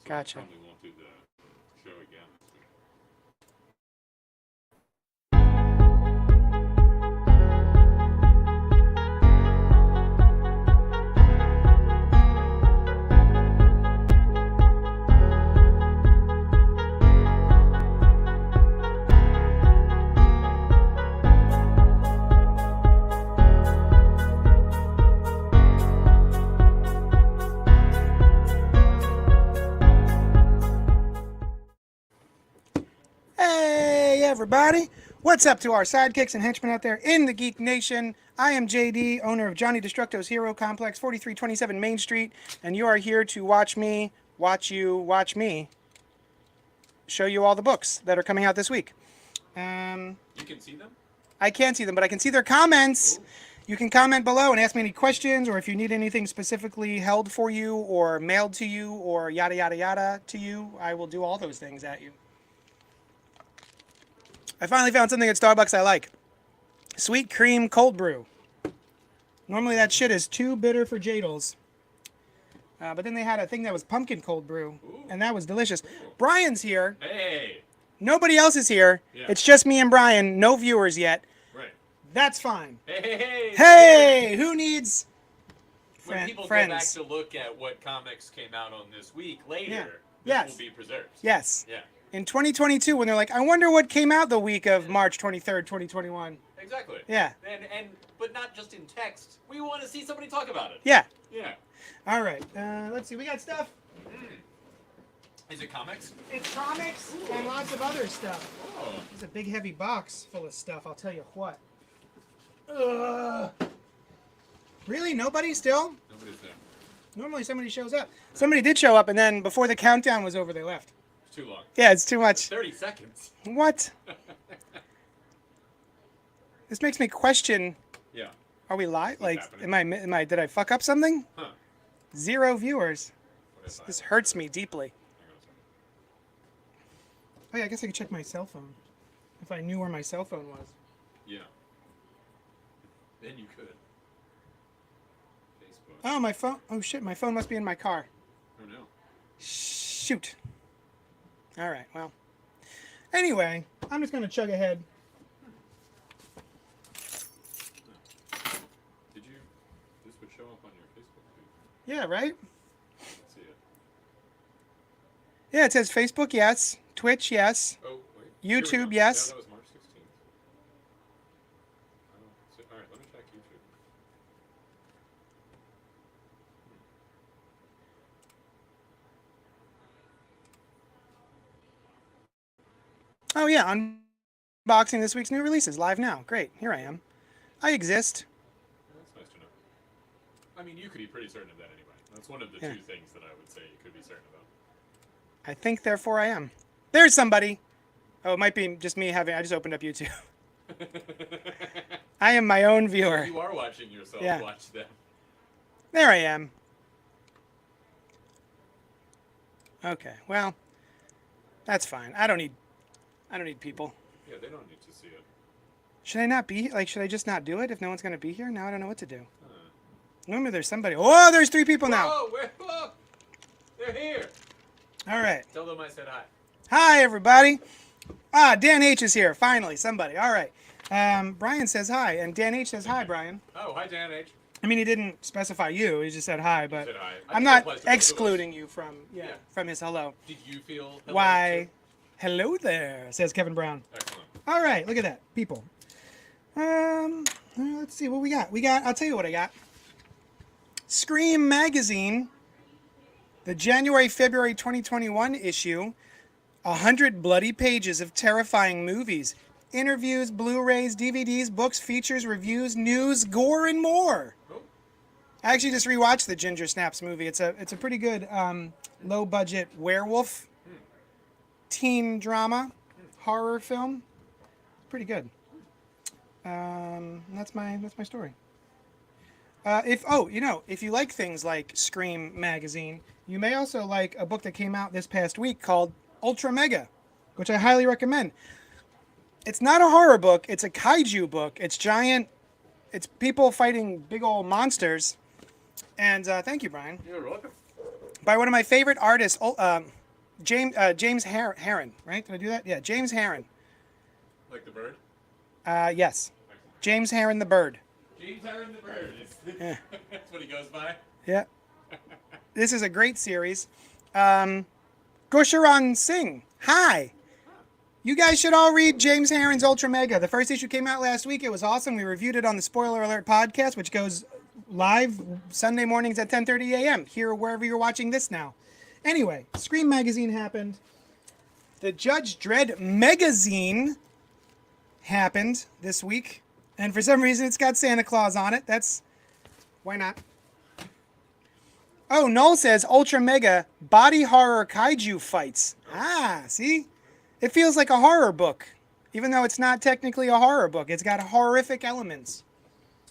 Gotcha. I probably won't do the show again this week. Hey, everybody. What's up to our sidekicks and henchmen out there in the Geek Nation? I am JD, owner of Johnny Destructo's Hero Complex, 4327 Main Street, and you are here to watch me, watch me, show you all the books that are coming out this week. You can see them? I can't see them, but I can see their comments. Ooh. You can comment below and ask me any questions, or if you need anything specifically held for you, or mailed to you, or yada yada yada to you, I will do all those things at you. I finally found something at Starbucks I like. Sweet cream cold brew. Normally that shit is too bitter for Jadles. But then they had a thing that was pumpkin cold brew, and that was delicious. Brian's here. Hey! Nobody else is here. Yeah. It's just me and Brian. No viewers yet. Right. That's fine. Hey! Hey! Who needs when people friends? Go back to look at what comics came out on this week later, yeah. This will be preserved. Yes. Yeah. In 2022, when they're like, I wonder what came out the week of March 23rd, 2021. Exactly. Yeah. But not just in text. We want to see somebody talk about it. Yeah. Yeah. All right. Let's see. We got stuff. Is it comics? It's comics and lots of other stuff. Oh. It's a big, heavy box full of stuff. I'll tell you what. Really? Nobody still? Nobody's there. Normally somebody shows up. Somebody did show up, and then before the countdown was over, they left. Too long. Yeah, it's too much. 30 seconds. What? This makes me question. Yeah. Are we live? Like, did I fuck up something? Huh. 0 viewers. This hurts me deeply. Oh yeah, I guess I could check my cell phone. If I knew where my cell phone was. Yeah. Then you could. Facebook. Oh, my phone. Oh shit, my phone must be in my car. Oh no. Shoot. All right, well. Anyway, I'm just going to chug ahead. This would show up on your Facebook feed. Yeah, right? Let's see it. Yeah, it says Facebook, yes. Twitch, yes. Oh, wait. YouTube, yes. Yeah, that was March 16th. All right, let me check YouTube. Oh yeah, unboxing this week's new releases live now. Great, here I am. I exist. That's nice to know. I mean, you could be pretty certain of that anyway. That's one of the two things that I would say you could be certain about. I think, therefore, I am. There's somebody. Oh, it might be just me having. I just opened up YouTube. I am my own viewer. You are watching yourself. Yeah. Watch them. There I am. Okay, well, that's fine. I don't need people. Yeah, they don't need to see it. Should I not be, like, should I just not do it if no one's going to be here? Now I don't know what to do. Normally there's somebody. Oh, there's 3 people now. Whoa, they're here. All right. Tell them I said hi. Hi, everybody. Dan H is here. Finally, somebody. All right. Brian says hi, and Dan H says hi, Brian. Oh, hi, Dan H. I mean, he didn't specify you. He just said hi, but said hi. I'm not excluding you from his hello. Did you feel hello? Why? Too? Hello there, says Kevin Brown. Excellent. All right, look at that, people. Let's see what we got. I'll tell you what I got. Scream Magazine, the January-February 2021 issue, 100 bloody pages of terrifying movies, interviews, Blu-rays, DVDs, books, features, reviews, news, gore, and more. Oh. I actually just rewatched the Ginger Snaps movie. It's a pretty good low-budget werewolf teen drama horror film. Pretty good. That's my story. If you like things like Scream Magazine, you may also like a book that came out this past week called Ultra Mega, which I highly recommend. It's not a horror book, it's a kaiju book. It's giant, it's people fighting big old monsters. And thank you, Brian. You're welcome. by one of my favorite artists, James Harren, right? Did I do that? Yeah, James Harren. Like the bird? Yes. James Harren the bird. James Harren the bird. Yeah. That's what he goes by. Yeah. This is a great series. Gusharan Singh. Hi. You guys should all read James Harren's Ultra Mega. The first issue came out last week. It was awesome. We reviewed it on the Spoiler Alert podcast, which goes live Sunday mornings at 10:30 a.m. here wherever you're watching this now. Anyway, Scream Magazine happened. The Judge Dredd Magazine happened this week. And for some reason, it's got Santa Claus on it. Why not? Oh, Noel says Ultra Mega body horror kaiju fights. Ah, see? It feels like a horror book, even though it's not technically a horror book. It's got horrific elements.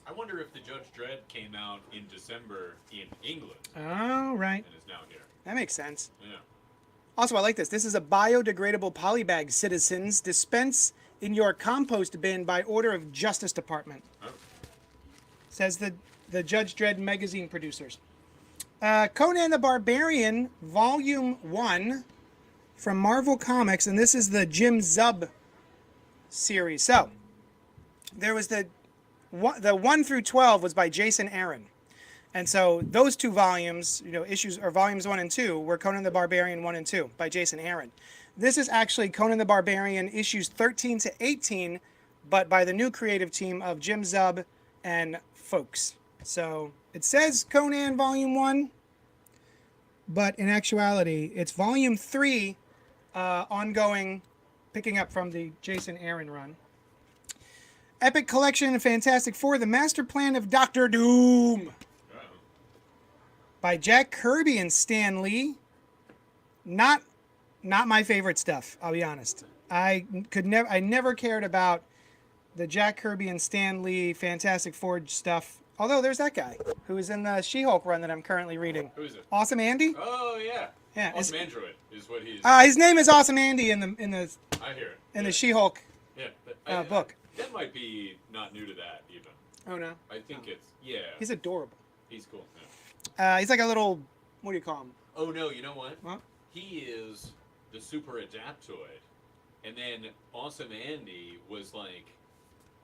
I wonder if the Judge Dredd came out in December in England. Oh, right. And is now here. That makes sense. Yeah. Also, I like this. This is a biodegradable polybag, citizens. Dispense in your compost bin by order of Justice Department. Oh. Says the Judge Dredd magazine producers. Conan the Barbarian, Volume 1 from Marvel Comics, and this is the Jim Zub series. So, there was the 1 through 12 was by Jason Aaron. And so those two volumes, issues or volumes 1 and 2 were Conan the Barbarian 1 and 2 by Jason Aaron. This is actually Conan the Barbarian issues 13 to 18, but by the new creative team of Jim Zub and folks. So it says Conan Volume 1, but in actuality, it's Volume 3 ongoing, picking up from the Jason Aaron run. Epic Collection of Fantastic Four, The Master Plan of Doctor Doom. By Jack Kirby and Stan Lee. Not my favorite stuff, I'll be honest. I never cared about the Jack Kirby and Stan Lee Fantastic Four stuff. Although there's that guy who is in the She-Hulk run that I'm currently reading. Who is it? Awesome Andy? Oh yeah. Yeah. Awesome Android is what he's. His name is Awesome Andy in the I hear it. the She-Hulk Yeah. book. That might be not new to that even. Oh no. I think it's He's adorable. He's cool. Yeah. He's like a little, what do you call him? Oh no, you know what? What? He is the super adaptoid, and then Awesome Andy was like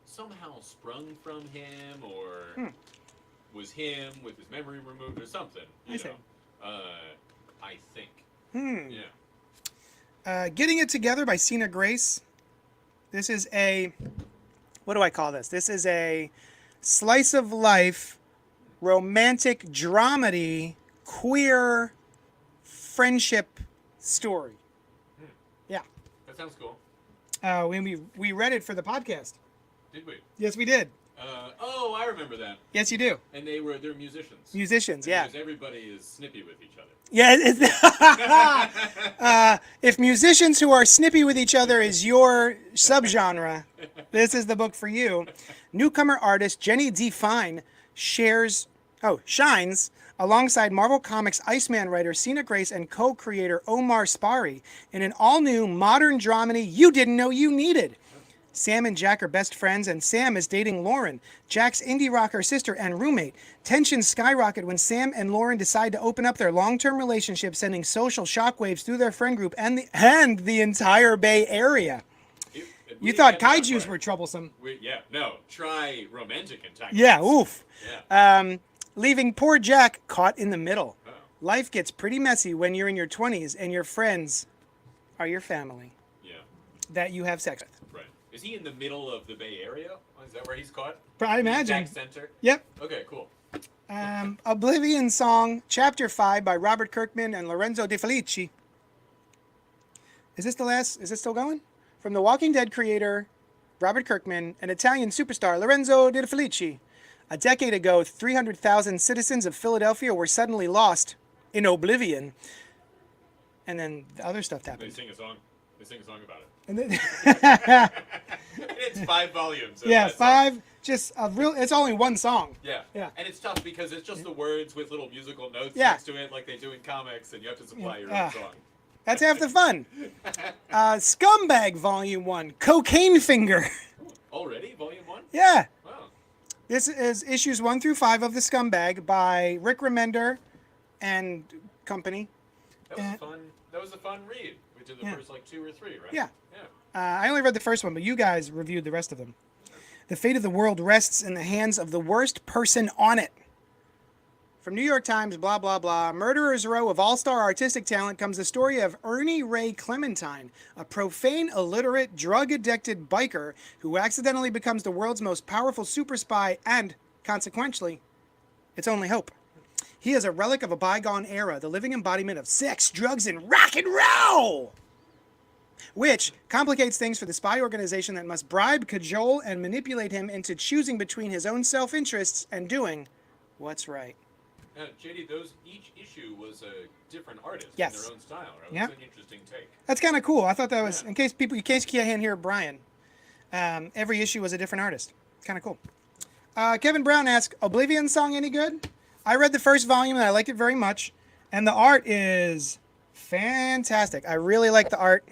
somehow sprung from him, or was him with his memory removed, or something. You know. I think. Yeah. Getting It Together by Cena Grace. This is a, what do I call this? This is a slice of life, romantic dramedy, queer friendship story. Yeah. That sounds cool. We read it for the podcast. Did we? Yes, we did. Oh, I remember that. Yes, you do. And they're musicians. Musicians, yeah. Because everybody is snippy with each other. Yeah. If musicians who are snippy with each other is your subgenre, this is the book for you. Newcomer artist Jenny D. Fine shines alongside Marvel Comics Iceman writer Cena Grace and co-creator Omar Spari in an all-new modern dramedy you didn't know you needed. Sam and Jack are best friends, and Sam is dating Lauren, Jack's indie rocker sister and roommate. Tensions skyrocket when Sam and Lauren decide to open up their long-term relationship, sending social shockwaves through their friend group and the entire Bay Area. You thought kaijus were troublesome. Try romantic antagonists. Yeah, oof. Yeah. Leaving poor Jack caught in the middle. Oh. Life gets pretty messy when you're in your 20s and your friends are your family. Yeah. That you have sex with. Right. Is he in the middle of the Bay Area? Is that where he's caught? I imagine. Exact center? Yep. Okay, cool. Oblivion Song, Chapter 5 by Robert Kirkman and Lorenzo De Felici. Is this the last? Is it still going? From The Walking Dead creator Robert Kirkman and Italian superstar Lorenzo De Felici. A decade ago, 300,000 citizens of Philadelphia were suddenly lost in oblivion. And then the other stuff happened. They sing a song. They sing a song about it. And then It's 5 volumes. Yeah, 5. Just a real. It's only one song. Yeah. Yeah. And it's tough because it's just the words with little musical notes Yeah. next to it, like they do in comics, and you have to supply your own song. That's half the fun. Scumbag Volume 1, Cocaine Finger. Already, Volume 1? Yeah. Wow. This is issues 1 through 5 of The Scumbag by Rick Remender and company. That was a fun read. We did the first like 2 or 3, right? Yeah. Yeah. I only read the first one, but you guys reviewed the rest of them. The fate of the world rests in the hands of the worst person on it. From New York Times, blah, blah, blah. Murderer's Row of all-star artistic talent comes the story of Ernie Ray Clementine, a profane, illiterate, drug-addicted biker who accidentally becomes the world's most powerful super spy and, consequently, its only hope. He is a relic of a bygone era, the living embodiment of sex, drugs, and rock and roll! Which complicates things for the spy organization that must bribe, cajole, and manipulate him into choosing between his own self-interests and doing what's right. JD, each issue was a different artist in Yes. their own style. Right? Yeah. That's an interesting take. That's kind of cool. I thought that was, in case you can't hear Brian, every issue was a different artist. It's kind of cool. Kevin Brown asked, Oblivion song any good? I read the first volume and I liked it very much. And the art is fantastic. I really like the art.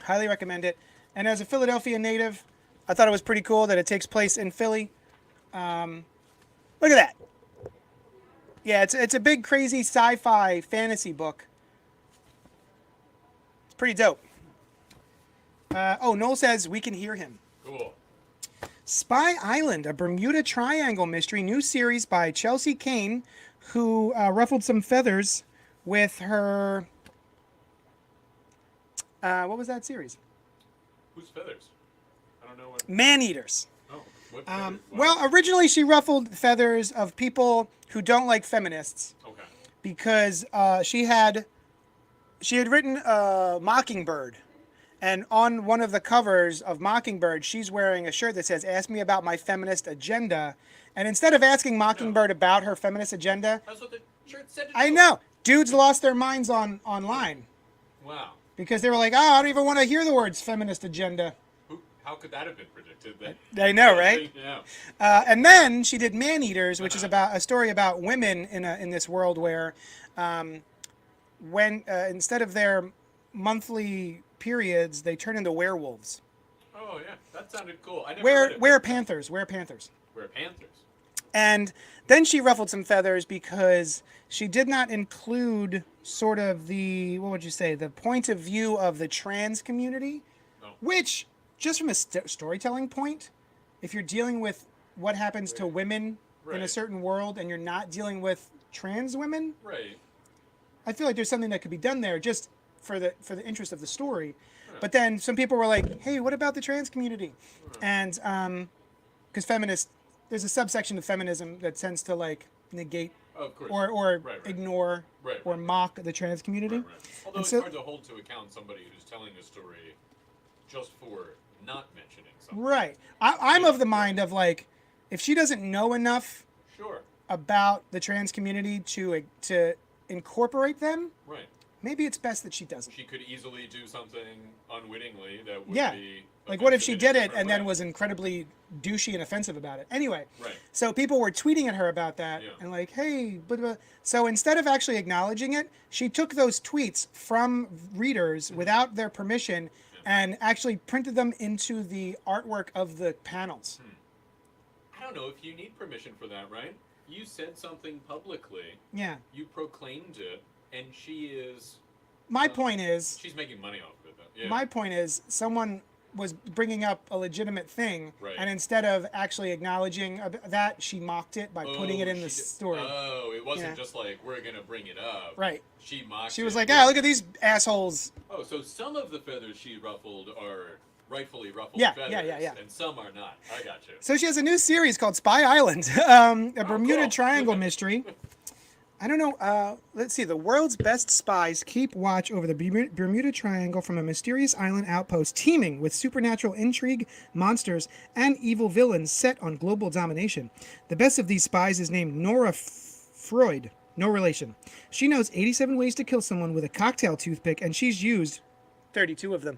Highly recommend it. And as a Philadelphia native, I thought it was pretty cool that it takes place in Philly. Look at that. Yeah, it's a big, crazy sci-fi fantasy book. It's pretty dope. Noel says we can hear him. Cool. Spy Island, a Bermuda Triangle mystery, new series by Chelsea Kane, who ruffled some feathers with her... what was that series? Whose feathers? I don't know what... Man-Eaters. Oh, what feathers? Well, originally she ruffled feathers of people who don't like feminists. Okay. Because she had written Mockingbird. And on one of the covers of Mockingbird, she's wearing a shirt that says, "Ask me about my feminist agenda." And instead of asking Mockingbird about her feminist agenda... That's what the shirt said to I do. know. Dudes lost their minds online. Wow. Because they were like, I don't even want to hear the words feminist agenda. How could that have been predicted? I know, right? Yeah. And then she did Man-Eaters, which is about a story about women in this world where when instead of their monthly periods, they turn into werewolves. Oh, yeah. That sounded cool. I never read it. Wear Panthers. Wear Panthers. We're Panthers. And then she ruffled some feathers because she did not include sort of the, what would you say, the point of view of the trans community, which, just from a storytelling point, if you're dealing with what happens to women in a certain world and you're not dealing with trans women, I feel like there's something that could be done there just for the interest of the story. But then some people were like, hey, what about the trans community? And because feminists, there's a subsection of feminism that tends to like negate or ignore or mock the trans community. Although it's hard to hold to account somebody who's telling a story just for not mentioning something. Right. I'm of the mind of like, if she doesn't know enough about the trans community to incorporate them, maybe it's best that she doesn't. She could easily do something unwittingly that would be... Like, what if she did it and then was incredibly douchey and offensive about it? Anyway, so people were tweeting at her about that and like, hey, blah, blah. So instead of actually acknowledging it, she took those tweets from readers without their permission and actually printed them into the artwork of the panels. I don't know if you need permission for that, right? You said something publicly. Yeah. You proclaimed it, and she is... My point is... She's making money off of it, though. Yeah. My point is, someone was bringing up a legitimate thing, and instead of actually acknowledging that, she mocked it by putting it in the story. Oh, it wasn't just like, we're going to bring it up. Right. She mocked it. She was like, look at these assholes. Oh, so some of the feathers she ruffled are rightfully ruffled feathers, and some are not. I got you. So she has a new series called Spy Island, a Bermuda Triangle mystery. I don't know. Let's see. The world's best spies keep watch over the Bermuda Triangle from a mysterious island outpost teeming with supernatural intrigue, monsters, and evil villains set on global domination. The best of these spies is named Nora Freud. No relation. She knows 87 ways to kill someone with a cocktail toothpick, and she's used 32 of them.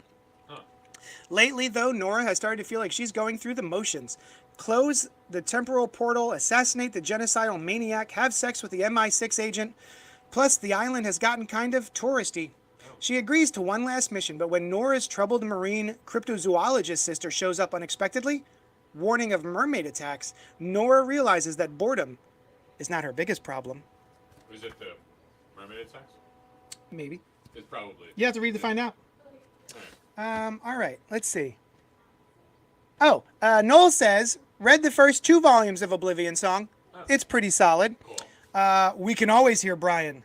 Lately, though, Nora has started to feel like she's going through the motions. Close the temporal portal, assassinate the genocidal maniac, have sex with the MI6 agent. Plus, the island has gotten kind of touristy. She agrees to one last mission, but when Nora's troubled marine cryptozoologist sister shows up unexpectedly, warning of mermaid attacks, Nora realizes that boredom is not her biggest problem. Was it the Mermaid sex? Maybe. It's probably. You have to read to find out. Alright. All right, let's see. Oh, Noel says, read the first 2 volumes of Oblivion Song. Oh. It's pretty solid. Cool. We can always hear Brian.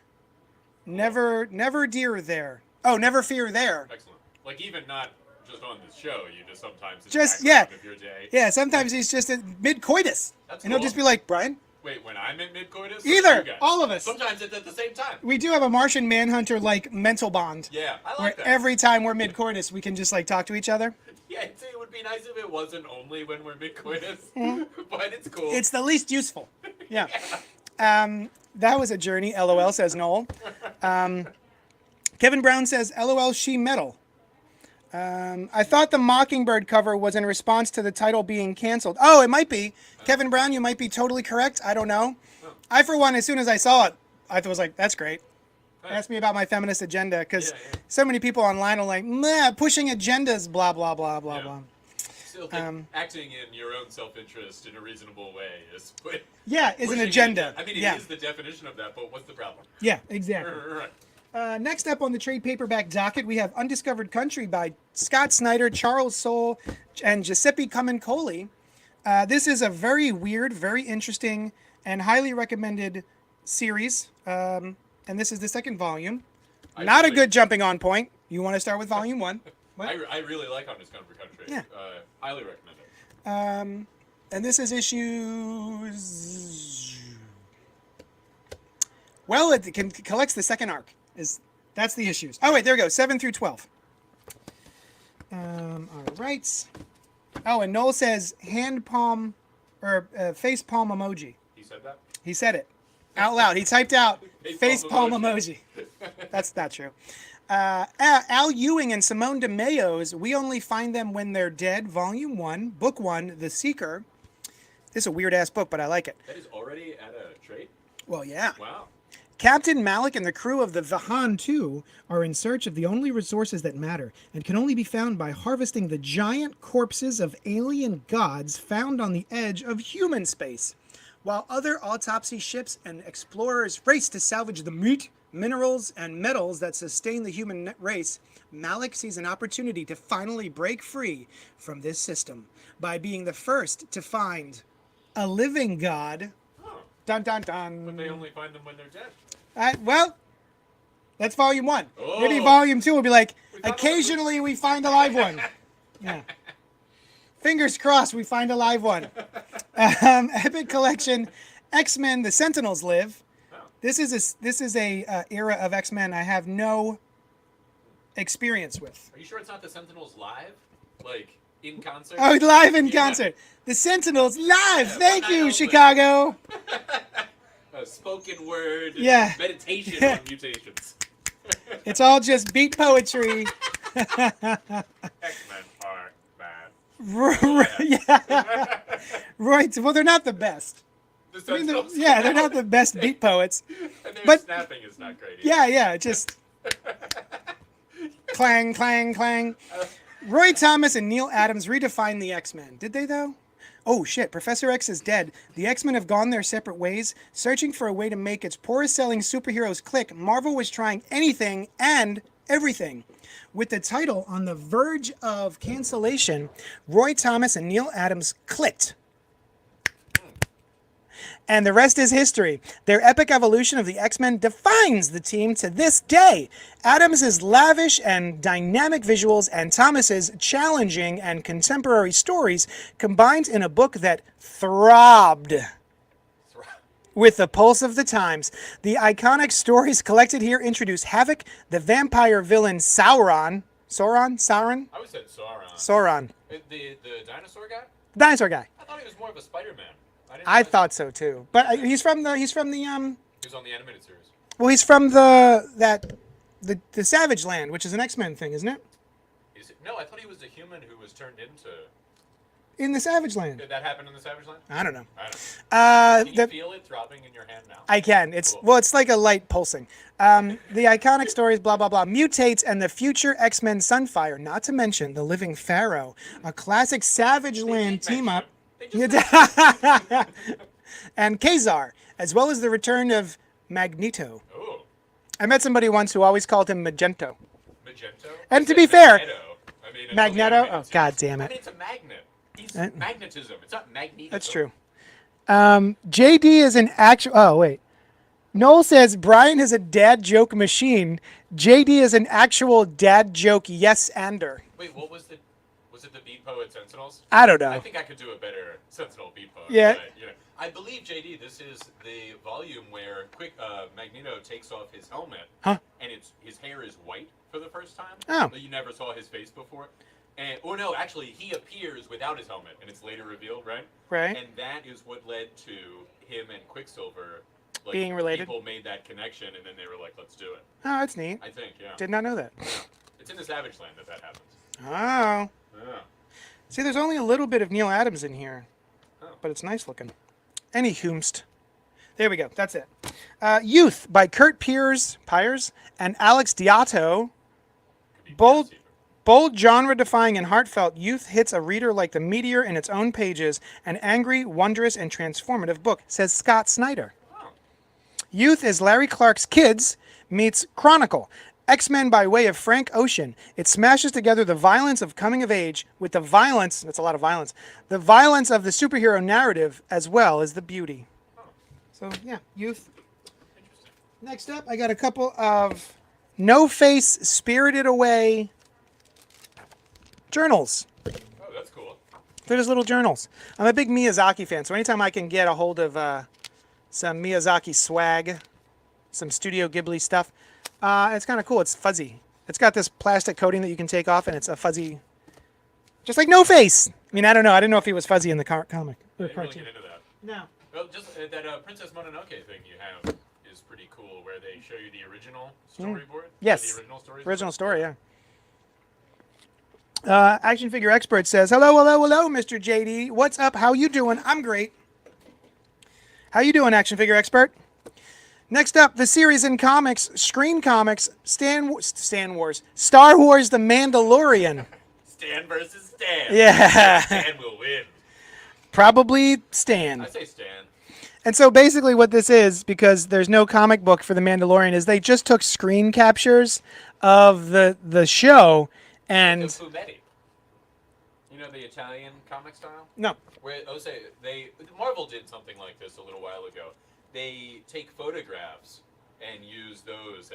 Never dear there. Oh, never fear there. Excellent. Like, even not just on this show, you just sometimes in Just, the background of your day. Yeah, sometimes he's just at mid-coitus. That's And he'll cool. just be like, Brian? Wait, when I'm in mid-coitus? or Either. you guys? All of us. Sometimes it's at the same time. We do have a Martian Manhunter-like mental bond. Yeah, I Where like that. every time we're mid-coitus, we can just, like, talk to each other. Yeah, I'd say it would be nice if it wasn't only when we're mid-coitus. But it's cool. It's the least useful. Yeah. That was a journey, LOL, says Noel. Kevin Brown says, LOL, she metal. I thought the Mockingbird cover was in response to the title being canceled. Oh, it might be. Kevin Brown, you might be totally correct. I don't know. I, for one, as soon as I saw it, I was like, that's great. Ask me about my feminist agenda, because so many people online are like, meh, pushing agendas, blah, blah, blah, blah, blah. Still think acting in your own self-interest in a reasonable way is... Yeah, is an agenda. I mean, it is the definition of that, but what's the problem? Yeah, exactly. Right. Next up on the trade paperback docket, we have Undiscovered Country by Scott Snyder, Charles Soule, and Giuseppe Camuncoli. This is a very weird, very interesting, and highly recommended series. And this is the second volume. Not a good jumping on point. You want to start with volume 1. I really like Undiscovered Country. Yeah. Highly recommend it. And this is issues... Well, it collects the second arc. That's the issues. Oh, wait, there we go. 7 through 12. All right. Oh, and Noel says hand palm or face palm emoji. He said that? He said it out loud. He typed out face palm emoji. That's not true. Al Ewing and Simone DeMayo's We Only Find Them When They're Dead, Volume 1, Book 1, The Seeker. This is a weird-ass book, but I like it. That is already at a trade? Well, yeah. Wow. Captain Malik and the crew of the Vahan 2 are in search of the only resources that matter and can only be found by harvesting the giant corpses of alien gods found on the edge of human space. While other autopsy ships and explorers race to salvage the meat, minerals, and metals that sustain the human race, Malik sees an opportunity to finally break free from this system by being the first to find a living god. Oh. Dun dun dun. But they only find them when they're dead. Well, that's volume 1. Oh. Maybe volume 2 will be like, occasionally we find a live one. Yeah. Fingers crossed we find a live one. Epic Collection, X-Men: The Sentinels Live. Oh. This is a era of X-Men I have no experience with. Are you sure it's not the Sentinels live? Like, in concert? Oh, live in concert. The Sentinels live. Thank you, Chicago. A spoken word meditation on mutations. It's all just beat poetry. X-Men are bad. Yeah. Right. Well, they're not the best. I mean, they're not the best beat poets. And their But snapping is not great either. yeah, just clang, clang, clang. Roy Thomas and Neil Adams redefined the X-Men. Did they, though? Oh, shit. Professor X is dead. The X-Men have gone their separate ways. Searching for a way to make its poorest-selling superheroes click, Marvel was trying anything and everything. With the title on the verge of cancellation, Roy Thomas and Neil Adams clicked. And the rest is history. Their epic evolution of the X-Men defines the team to this day. Adams' lavish and dynamic visuals and Thomas's challenging and contemporary stories combined in a book that throbbed with the pulse of the times. The iconic stories collected here introduce Havoc, the vampire villain Sauron. Sauron? I would say Sauron. Sauron. The dinosaur guy? The dinosaur guy. I thought he was more of a Spider-Man. I thought so too, but he's from the He was on the animated series. Well, he's from the Savage Land, which is an X-Men thing, isn't it? Is it? No, I thought he was a human who was turned into. In the Savage Land. Did that happen in the Savage Land? I don't know. Can you feel it throbbing in your hand now? I can. It's cool. Well, it's like a light pulsing. The iconic stories, blah blah blah, mutates and the future X-Men Sunfire, not to mention the Living Pharaoh, a classic Savage Land team up. And Kazar, as well as the return of Magneto. Oh. I met somebody once who always called him Magento. Magento? And I to said be fair, Magneto. I mean, Magneto? Oh, God damn I it. mean, it's a magnet. He's magnetism. It's not magnetism. That's true. JD is an actual... Oh, wait. Noel says, Brian is a dad joke machine. JD is an actual dad joke yes-ander. Wait, what was the... Was it the Beat Poet Sentinels? I don't know. I think I could do a better Sentinel Beat Poet. Yeah. But, you know, I believe, JD, this is the volume where Magneto takes off his helmet. Huh? And his hair is white for the first time. Oh. But you never saw his face before. And, or no, actually, he appears without his helmet, and it's later revealed, right? Right. And that is what led to him and Quicksilver... Like, being related. People made that connection, and then they were like, let's do it. Oh, that's neat. I think, yeah. Did not know that. Yeah. It's in the Savage Land that happens. Oh. Yeah. See, there's only a little bit of Neil Adams in here. Oh. But it's nice looking. Any whomst. There we go. That's it. Youth by Kurt Piers and Alex Diotto. Bold, genre-defying, and heartfelt, Youth hits a reader like the meteor in its own pages. An angry, wondrous, and transformative book, says Scott Snyder. Oh. Youth is Larry Clark's Kids meets Chronicle. X-Men by way of Frank Ocean. It smashes together the violence of coming of age with the violence, that's a lot of violence, the violence of the superhero narrative as well as the beauty. Oh. So, yeah, Youth. Interesting. Next up, I got a couple of No Face Spirited Away journals. Oh, that's cool. They're just little journals. I'm a big Miyazaki fan, so anytime I can get a hold of some Miyazaki swag, some Studio Ghibli stuff, it's kind of cool. It's fuzzy. It's got this plastic coating that you can take off, and it's a fuzzy, just like No Face. I mean, I don't know. I didn't know if he was fuzzy in the comic. I didn't really get into that. No. Well, just that Princess Mononoke thing you have is pretty cool, where they show you the original storyboard. Yes. The original story. Original story, yeah. Action Figure Expert says, hello, Mr. JD. What's up? How you doing? I'm great. How you doing, Action Figure Expert? Next up, the series in comics, Screen Comics, Star Wars, The Mandalorian. Stan versus Stan. Yeah. Stan will win. Probably Stan. I say Stan. And so basically what this is, because there's no comic book for The Mandalorian, is they just took screen captures of the show and... The fumetti. You know the Italian comic style? No. Where Marvel did something like this a little while ago. They take photographs and use those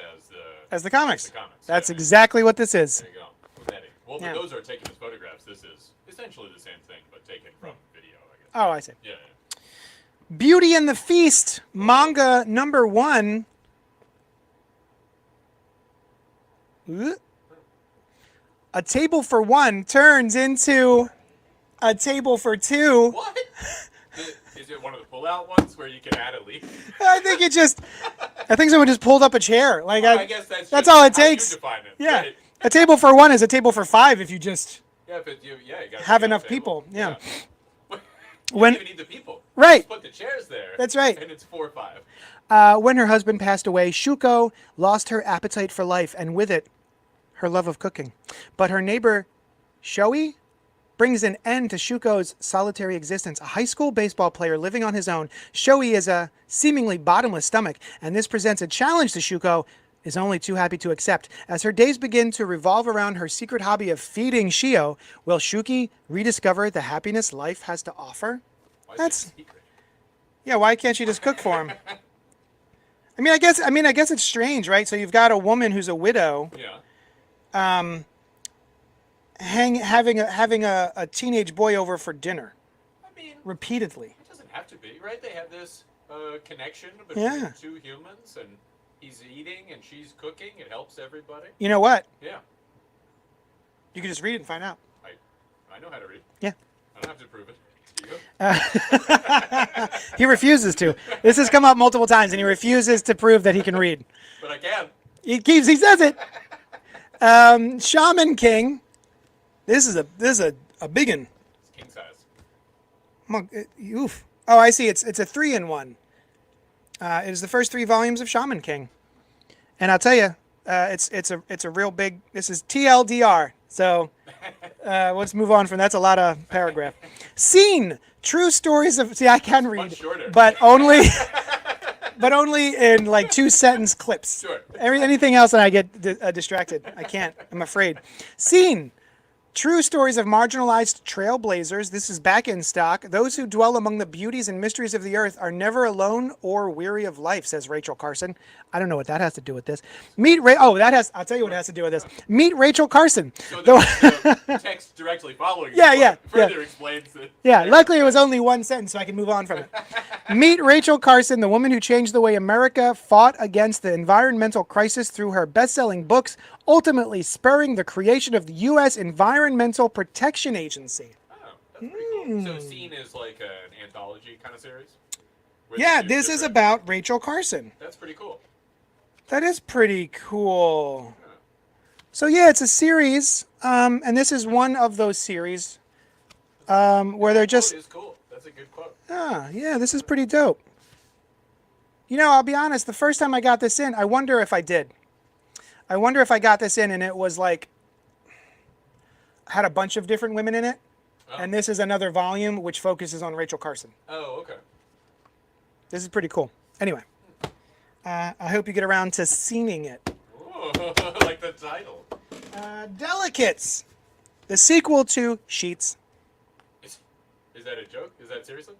as the comics. That's yeah. exactly what this is. There you go. Fumetti. Well, Yeah. but those are taken as photographs. This is essentially the same thing, but taken from video, I guess. Oh, I see. Yeah. Beauty and the Feast, manga number 1. A table for one turns into a table for two. What? Is it one of the pull-out ones where you can add a leaf? I think someone just pulled up a chair. Like I guess that's all it how takes. you define it. Yeah. Right. A table for one is a table for 5 if you just Yeah, but you gotta have make enough a table. people. Yeah. You When- don't even need the people. Right. Just put the chairs there. That's right. And it's 4 or 5. When her husband passed away, Shuko lost her appetite for life and with it, her love of cooking. But her neighbor, Shoei, brings an end to Shuko's solitary existence. A high school baseball player living on his own, Shoei is a seemingly bottomless stomach, and this presents a challenge to Shuko, is only too happy to accept. As her days begin to revolve around her secret hobby of feeding Shio, will Shuki rediscover the happiness life has to offer? Why is That's- it a secret? Yeah, why can't she just cook for him? I guess it's strange, right? So you've got a woman who's a widow, Yeah. having a teenage boy over for dinner I mean, repeatedly. it doesn't have to be, right? They have this connection between Yeah. two humans, and he's eating and she's cooking. It helps everybody. You know what? Yeah. You can just read it and find out. I know how to read. Yeah. I don't have to prove it. Do you? He refuses to. This has come up multiple times, and he refuses to prove that he can read. But I can. He says it. Shaman King. This is a big one. It's king size. Oof. Oh, I see. It's a 3-in-1. It is the first 3 volumes of Shaman King, and I'll tell you, it's a real big. This is TLDR. So let's move on from that's a lot of paragraph. Scene. True stories of. See, I can read, Much shorter. but only but only in like 2-sentence clips. Sure. Anything else, and I get distracted. I can't. I'm afraid. Scene. True stories of marginalized trailblazers. This is back in stock. Those who dwell among the beauties and mysteries of the earth are never alone or weary of life, says Rachel Carson. I don't know what that has to do with this. I'll tell you what it has to do with this. Meet Rachel Carson. So the text directly following further explains it. Yeah, luckily it was only 1 sentence, so I can move on from it. Meet Rachel Carson, the woman who changed the way America fought against the environmental crisis through her best-selling books, ultimately spurring the creation of the U.S. Environmental Protection Agency. Oh, that's pretty cool. So Scene is like an anthology kind of series? Yeah, this is about Rachel Carson. That's pretty cool. That is pretty cool. Yeah. So yeah, it's a series, and this is one of those series where they're just... That is cool. That's a good quote. Yeah, this is pretty dope. You know, I'll be honest, the first time I got this in, I wonder if I did. I wonder if I got this in and it was like, had a bunch of different women in it. Oh. And this is another volume which focuses on Rachel Carson. Oh, okay. This is pretty cool. Anyway, I hope you get around to seeing it. Ooh, like the title. Delicates, the sequel to Sheets. Is that a joke? Is that seriously?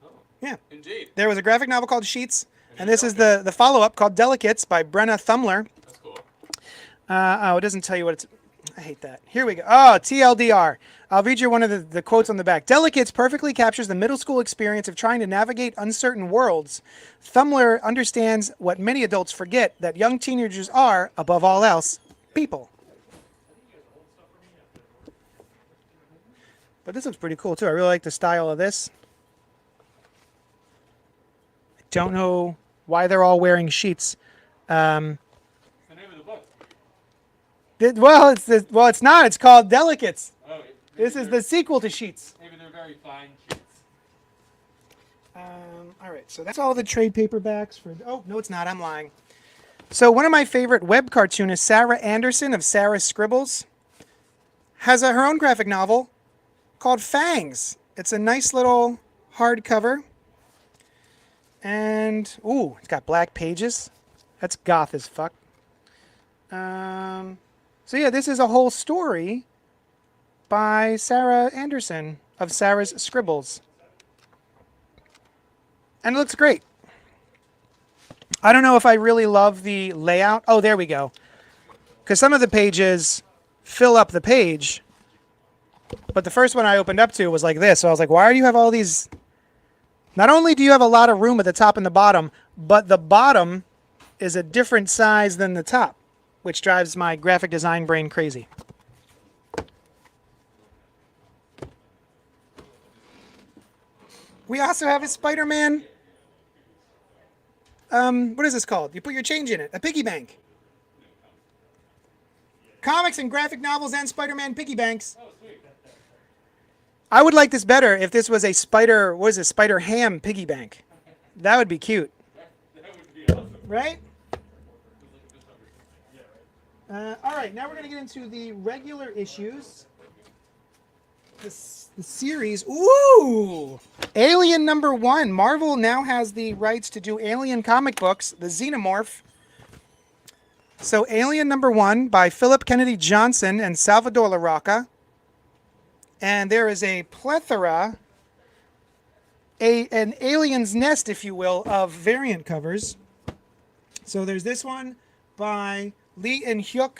Oh, yeah. Indeed. There was a graphic novel called Sheets. And this is the follow-up called Delicates by Brenna Thumler. That's cool. It doesn't tell you what it's... I hate that. Here we go. Oh, TLDR. I'll read you one of the quotes on the back. Delicates perfectly captures the middle school experience of trying to navigate uncertain worlds. Thumler understands what many adults forget, that young teenagers are, above all else, people. But this looks pretty cool, too. I really like the style of this. I don't know why they're all wearing sheets. The name of the book. It's not. It's called Delicates. Oh, this is the sequel to Sheets. Maybe they're very fine sheets. All right, so that's all the trade paperbacks for... Oh, no, it's not. I'm lying. So one of my favorite web cartoonists, Sarah Anderson of Sarah's Scribbles, has her own graphic novel called Fangs. It's a nice little hardcover. And, ooh, it's got black pages. That's goth as fuck. So yeah, this is a whole story by Sarah Anderson of Sarah's Scribbles. And it looks great. I don't know if I really love the layout. Oh, there we go. Because some of the pages fill up the page. But the first one I opened up to was like this. So I was like, why do you have all these... Not only do you have a lot of room at the top and the bottom, but the bottom is a different size than the top, which drives my graphic design brain crazy. We also have a Spider-Man. What is this called? You put your change in it. A piggy bank. Comics and graphic novels and Spider-Man piggy banks. I would like this better if this was a Spider Ham piggy bank. That would be cute. That would be awesome. Right? All right, now we're going to get into the regular issues. The series. Ooh! Alien #1. Marvel now has the rights to do Alien comic books, the Xenomorph. So Alien #1 by Philip Kennedy Johnson and Salvador Larroca. And there is a plethora, an alien's nest, if you will, of variant covers. So there's this one by Lee In-hyuk.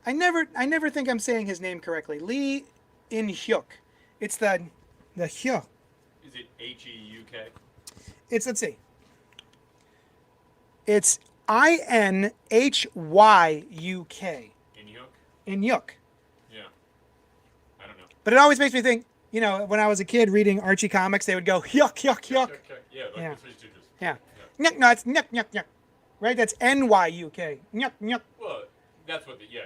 I never think I'm saying his name correctly. Lee In-hyuk. It's the Hyuk. Is it H-E-U-K? Let's see. It's I-N-H-Y-U-K. In-hyuk? In-hyuk. But it always makes me think, you know, when I was a kid reading Archie comics, they would go, yuck, yuck, yuck. Yeah, like the Three Stooges. Yeah. Nyuk, no, it's nyuk, nyuk, nyuk. Right? That's N-Y-U-K. Nyuk, nyuk. Well, that's what yeah.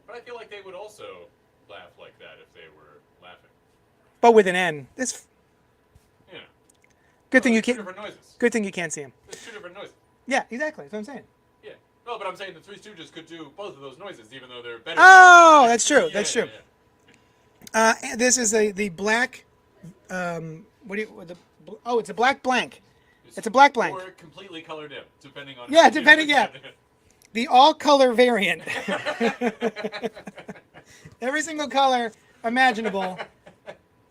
But I feel like they would also laugh like that if they were laughing. But with an N. Yeah. Good thing you can't. Two different noises. Good thing you can't see them. There's two different noises. Yeah, exactly. That's what I'm saying. Yeah. No, but I'm saying the Three Stooges could do both of those noises, even though they're better. Oh, that's true. That's true. Yeah. This is the black. It's a black blank. It's a black blank. Or completely colored in, depending on. Yeah, depending. Yeah, the all-color variant. Every single color imaginable.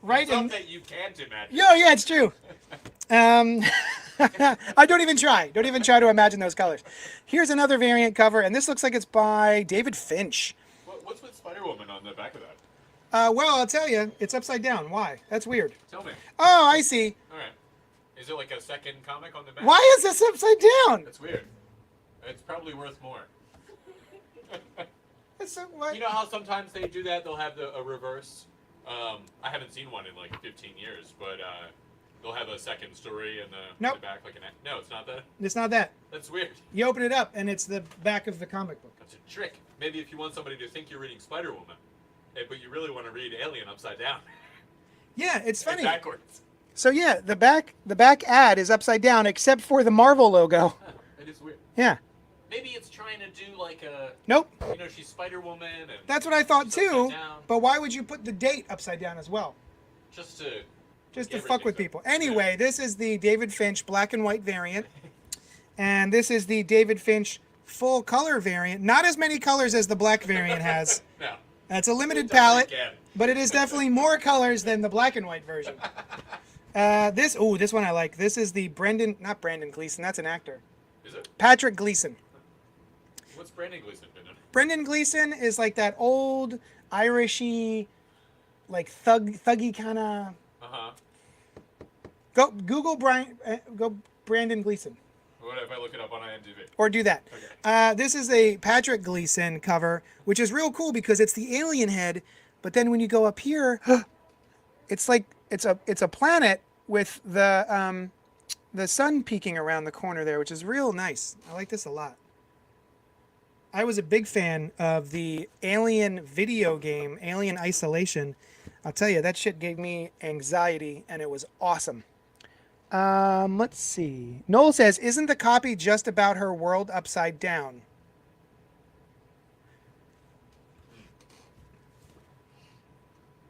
Right. Something that you can't imagine. Yeah, it's true. I don't even try. Don't even try to imagine those colors. Here's another variant cover, and this looks like it's by David Finch. What's with Spider-Woman on the back of that? Well, I'll tell you, it's upside down. Why? That's weird. Tell me. Oh, I see. All right. Is it like a second comic on the back? Why is this upside down? That's weird. It's probably worth more. What? You know how sometimes they do that? They'll have a reverse. I haven't seen one in like 15 years, but they'll have a second story in the back, like no, it's not that. It's not that. That's weird. You open it up, and it's the back of the comic book. That's a trick. Maybe if you want somebody to think you're reading Spider-Woman, but you really want to read Alien upside down. Yeah, it's funny. And backwards. So yeah, the back ad is upside down, except for the Marvel logo. It is weird. Yeah. Maybe it's trying to do like a. Nope. You know, she's Spider-Woman. And that's what I thought too. Down. But why would you put the date upside down as well? Just to fuck with people. Anyway, This is the David Finch black and white variant, and this is the David Finch full color variant. Not as many colors as the black variant has. No. That's a limited palette, but it is definitely more colors than the black and white version. This one I like. This is the not Brendan Gleason. That's an actor. Is it? Patrick Gleason. What's Brendan Gleason been in? Brendan Gleason is like that old Irishy, like thuggy kind of. Go Google Brandon Gleason. What if I look it up on IMDb? Or do that. Okay. This is a Patrick Gleason cover, which is real cool because it's the alien head, but then when you go up here, it's like it's a planet with the sun peeking around the corner there, which is real nice. I like this a lot. I was a big fan of the Alien video game, Alien Isolation. I'll tell you, that shit gave me anxiety, and it was awesome. Let's see. Noel says, isn't the copy just about her world upside down?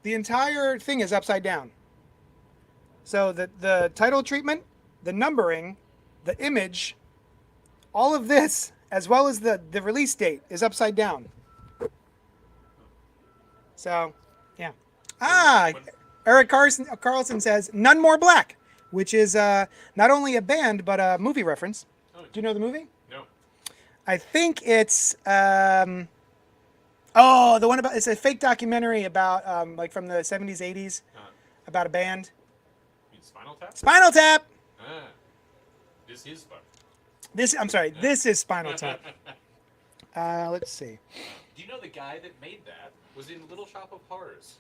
The entire thing is upside down. So the title treatment, the numbering, the image, all of this, as well as the release date, is upside down. So, yeah. Eric Carlson says, None More Black, which is not only a band, but a movie reference. Oh, do you know the movie? No. I think it's, the one about, it's a fake documentary about, like from the 70s, 80s, about a band. You mean Spinal Tap? Spinal Tap! This is fun. This is Spinal Tap. Let's see. Do you know the guy that made that was in Little Shop of Horrors?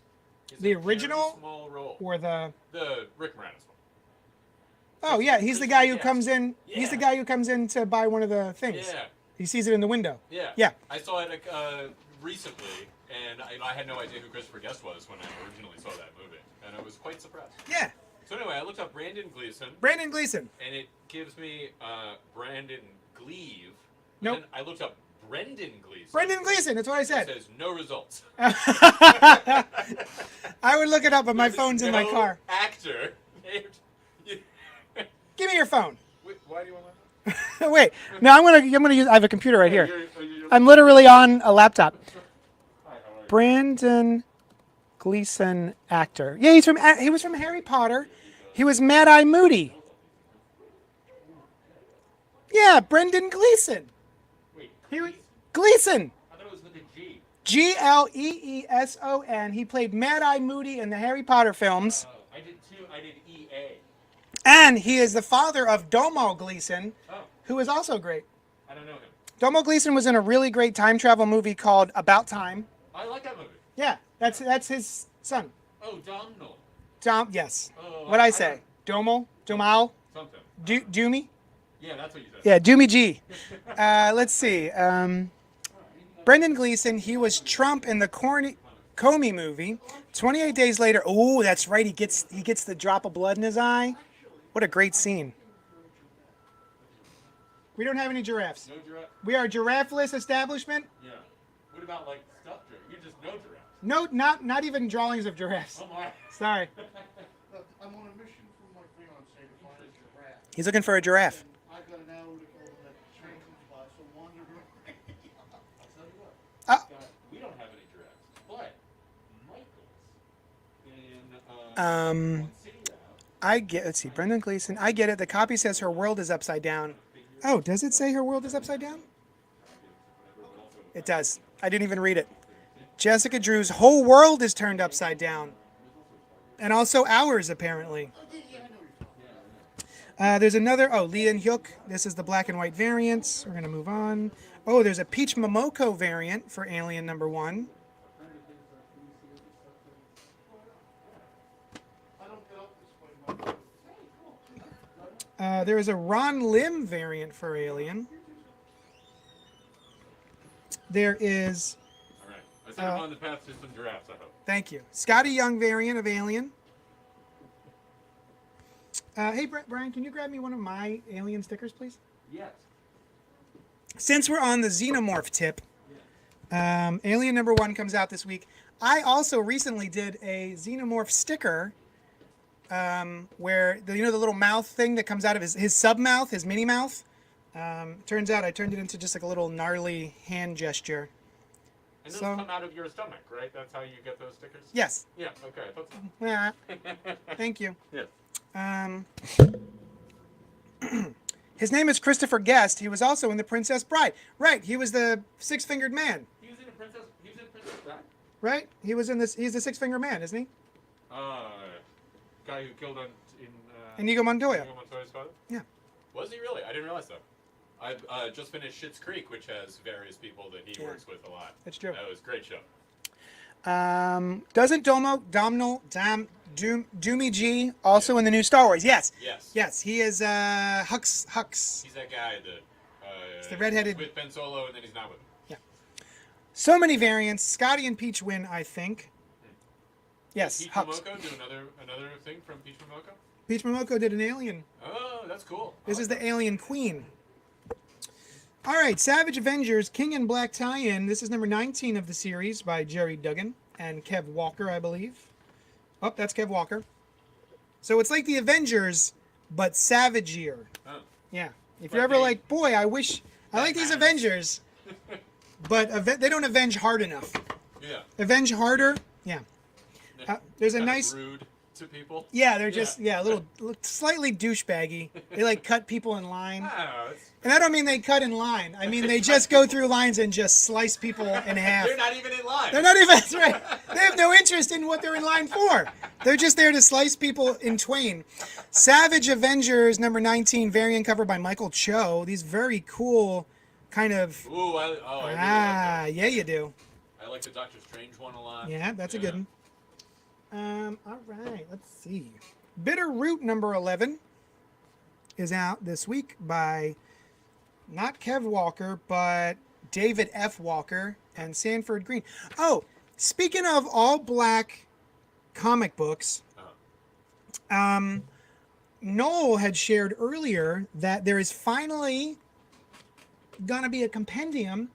The original? Small role. Or the Rick Moranis one. Oh yeah, he's the guy who comes in. Yeah. He's the guy who comes in to buy one of the things. Yeah. He sees it in the window. Yeah. Yeah. I saw it recently, and I had no idea who Christopher Guest was when I originally saw that movie, and I was quite surprised. Yeah. So anyway, I looked up Brandon Gleason. Brandon Gleason. And it gives me Brandon Gleave. Nope. Then I looked up Brendan Gleason. Brendan Gleason, that's what I said. It says no results. I would look it up, but my phone's in my car. Actor. Give me your phone. Wait, why do you want my Wait. No, I'm gonna use. I have a computer right here. You're I'm literally on a laptop. Brandon Gleason, actor. Yeah, he was from Harry Potter. He was Mad Eye Moody. Yeah, Brendan Gleason. Wait, Gleason. I thought it was with a G. Gleeson. He played Mad Eye Moody in the Harry Potter films. I did too. I did EA. And he is the father of Domo Gleason, who is also great. I don't know him. Domo Gleason was in a really great time travel movie called About Time. I like that movie. Yeah, that's his son. Oh, Domhnall. Yes. Oh, What'd I say? Domo? Domal? Something. Doomy? Yeah, that's what you said. Yeah, Doomy G. Let's see. Brendan Gleason, he was Trump in the Comey movie. 28 days later, oh, that's right, he gets the drop of blood in his eye. What a great scene. We don't have any giraffes. No giraffe? We are a giraffe-less establishment. Yeah. What about, like, stuffed giraffe? You just no giraffes. No, not even drawings of giraffes. Oh, my. Sorry. I'm on a mission from my fiance to find a giraffe. He's looking for a giraffe. I've got an hour to go to that training spot, so wander around. I'll tell you what. Ah. We don't have any giraffes, but Michael's in Um, on City Out. I get. Let's see, Brendan Gleason. I get it. The copy says her world is upside down. Oh, does it say her world is upside down? It does. I didn't even read it. Jessica Drew's whole world is turned upside down, and also ours apparently. There's another. Oh, Lee and Hyuk. This is the black and white variants. We're gonna move on. Oh, there's a Peach Momoko variant for Alien #1. There is a Ron Lim variant for Alien. There is. All right. I think I'm on the path to some giraffes, I hope. Thank you. Scotty Young variant of Alien. Hey, Brian, can you grab me one of my Alien stickers, please? Yes. Since we're on the Xenomorph tip, Alien #1 comes out this week. I also recently did a Xenomorph sticker where, the little mouth thing that comes out of his sub-mouth, his mini-mouth. Turns out I turned it into just like a little gnarly hand gesture. And those So- come out of your stomach, right? That's how you get those stickers? Yes. Yeah, okay. I thought so. Yeah. Thank you. Yes. His name is Christopher Guest. He was also in The Princess Bride. Right. He was the six-fingered man. He was in Princess Bride? Right? He was in this. He's the six-fingered man, isn't he? Guy who killed Inigo Montoya. Inigo Montoya's father? Yeah. Was he really? I didn't realize that. I just finished Schitt's Creek, which has various people that he works with a lot. That's true. That was a great show. Doesn't Doomy G also in the new Star Wars? Yes. Yes. Yes. He is Hux. He's that guy that He's the redheaded- with Ben Solo, and then he's not with him. So many variants. Scotty and Peach win, I think. Yes. Peach Hux. Momoko do another thing from Peach Momoko? Peach Momoko did an Alien. Oh, that's cool. This is the Alien Queen. All right, Savage Avengers, King in Black tie-in. This is number 19 of the series by Jerry Duggan and Kev Walker, I believe. Oh, that's Kev Walker. So it's like the Avengers, but savagier. Oh. Yeah. If But you're ever they- like, boy, I like these Avengers, but they don't avenge hard enough. Yeah. Avenge harder, yeah. There's a Kinda nice... rude to people. Yeah, they're just, a little slightly douchebaggy. They like cut people in line. Oh, it's, And I don't mean they cut in line. I mean they just go through lines and just slice people in half. they're not even in line. They're not even, that's right. They have no interest in what they're in line for. They're just there to slice people in twain. Savage Avengers, number 19, variant cover by Michael Cho. These very cool kind of... Ooh, I really like that. yeah, you do. I like the Doctor Strange one a lot. Yeah, that's a good one. All right, let's see. Bitter Root, number 11, is out this week by not Kev Walker, but David F. Walker and Sanford Green. Oh, speaking of all black comic books, Noel had shared earlier that there is finally gonna be a compendium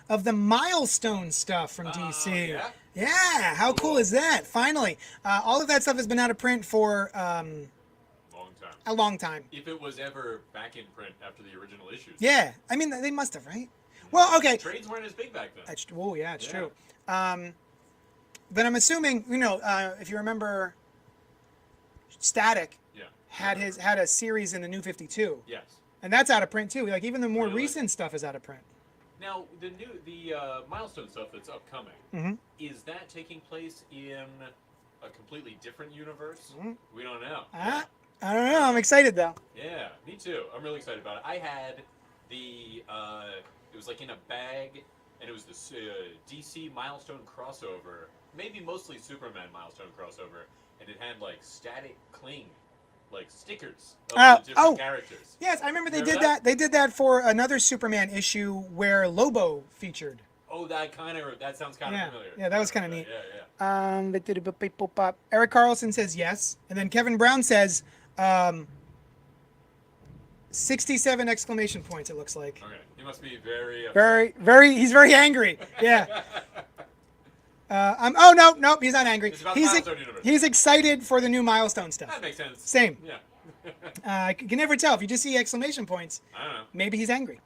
of the Milestone stuff from DC. Yeah? Yeah, how cool is that? Finally, all of that stuff has been out of print for Long time. a long time. If it was ever back in print after the original issues. Yeah, I mean they must have, right? Well, okay. Trades weren't as big back then. That's, oh yeah, it's Yeah. true. But I'm assuming, if you remember, Static Yeah. had a series in the New 52, Yes. and that's out of print too. Like even the more Really? recent stuff is out of print. Now the Milestone stuff that's upcoming, Mhm. is that taking place in a completely different universe? Mhm. We don't know. I don't know. I'm excited though. Yeah, me too. I'm really excited about it. I had it was like in a bag, and it was this DC Milestone crossover, maybe mostly Superman Milestone crossover, and it had like static cling, like stickers of the different characters. Yes, I remember they Remember did that? that. They did that for another Superman issue where Lobo featured. Oh, that sounds kind of Yeah, familiar. yeah, that was kinda neat. Yeah. Eric Carlson says yes, and then Kevin Brown says 67 exclamation points. It looks like. Okay, he must be very. He's very angry. Yeah. Oh no, nope, he's not angry. It's about the Milestone universe. He's excited for the new Milestone stuff. That makes sense. Same. Yeah. I can never tell. If you just see exclamation points, I don't know. maybe he's angry.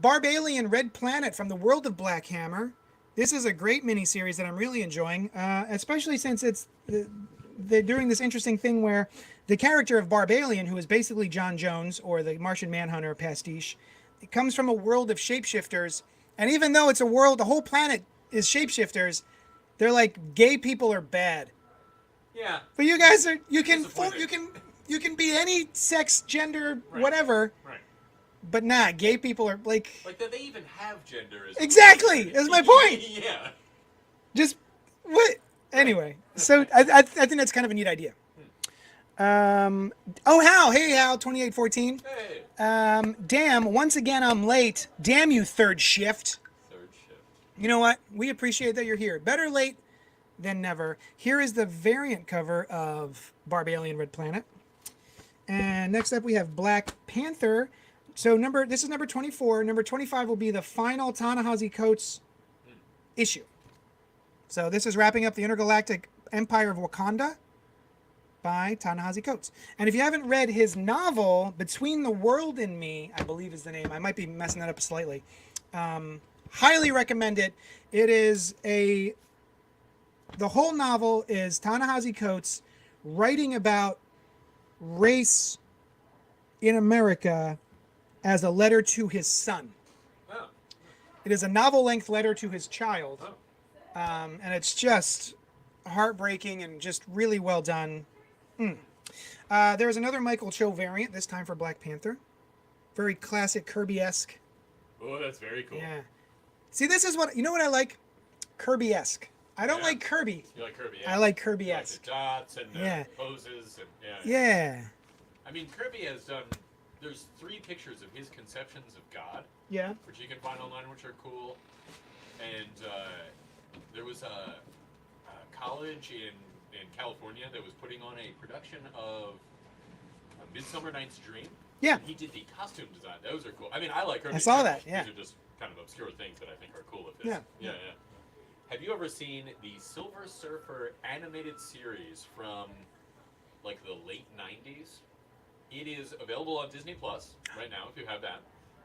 Barbalian Red Planet from the world of Black Hammer. This is a great miniseries that I'm really enjoying, especially since they're doing this interesting thing where the character of Barbalian, who is basically John Jones or the Martian Manhunter pastiche, it comes from a world of shapeshifters. And even though it's a world, the whole planet is shapeshifters, they're like, gay people are bad. Yeah. But you guys are, you can Disappointed. be any sex, gender, Right. whatever. Right. But nah, gay people are like Like, that they even have gender is... exactly. That's my point. Yeah. Just what? Anyway, so I think that's kind of a neat idea. Oh, Hal. Hey, Hal. 2814. Hey. Damn. Once again, I'm late. Damn you, third shift. Third shift. You know what? We appreciate that you're here. Better late than never. Here is the variant cover of Barbalian Red Planet. And next up we have Black Panther. So this is number 24. Number 25 will be the final Ta-Nehisi Coates issue. So this is wrapping up the Intergalactic Empire of Wakanda by Ta-Nehisi Coates. And if you haven't read his novel, Between the World and Me, I believe is the name. I might be messing that up slightly. Highly recommend it. It is the whole novel is Ta-Nehisi Coates writing about race in America as a letter to his son. Oh. It is a novel-length letter to his child. Oh. And it's just heartbreaking and just really well done. There's another Michael Cho variant, this time for Black Panther. Very classic Kirby-esque. Oh, that's very cool. Yeah. See, this is what, you know what I like? Kirby-esque. I don't Yeah. like Kirby. You like Kirby, I like Like Kirby-esque. the dots and the Yeah. poses and Yeah. I mean, Kirby has done. There's 3 pictures of his conceptions of God, Yeah. which you can find online, which are cool. And there was a college in California that was putting on a production of A Midsummer Night's Dream. Yeah. And he did the costume design. Those are cool. I mean, I like Kirby. I saw too. that, yeah. These are just kind of obscure things that I think are cool of his. Yeah. Yeah. Have you ever seen the Silver Surfer animated series from like the late 90s? It is available on Disney Plus right now if you have that.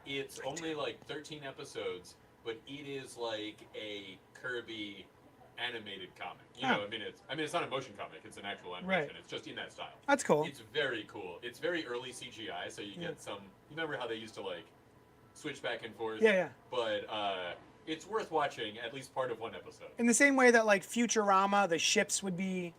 It's only like 13 episodes, but it is like a Kirby animated comic. You know, it's not a motion comic, it's an actual animation. Right. It's just in that style. That's cool. It's very cool. It's very early CGI, so you get some. You remember how they used to like switch back and forth? Yeah. But it's worth watching at least part of one episode. In the same way that like Futurama, the ships would be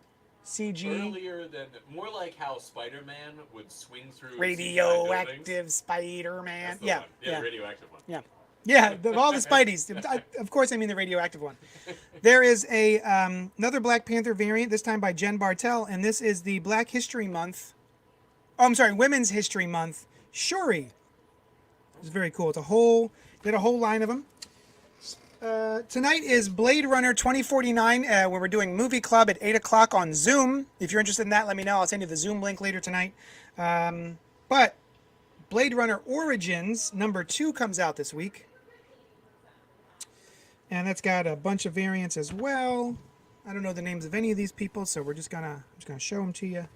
CG. Earlier than more like how Spider-Man would swing through CGI Radioactive buildings. Spider-Man. That's the Yeah. one. Yeah, the radioactive one. Yeah. Yeah, all the Spideys. Of course, I mean the radioactive one. There is another Black Panther variant, this time by Jen Bartel, and this is the Black History Month. Oh, I'm sorry, Women's History Month. Shuri. It's very cool. Did a whole line of them. Tonight is Blade Runner 2049, where we're doing Movie Club at 8 o'clock on Zoom. If you're interested in that, let me know. I'll send you the Zoom link later tonight. But Blade Runner Origins #2 comes out this week. And that's got a bunch of variants as well. I don't know the names of any of these people, so we're just gonna show them to you.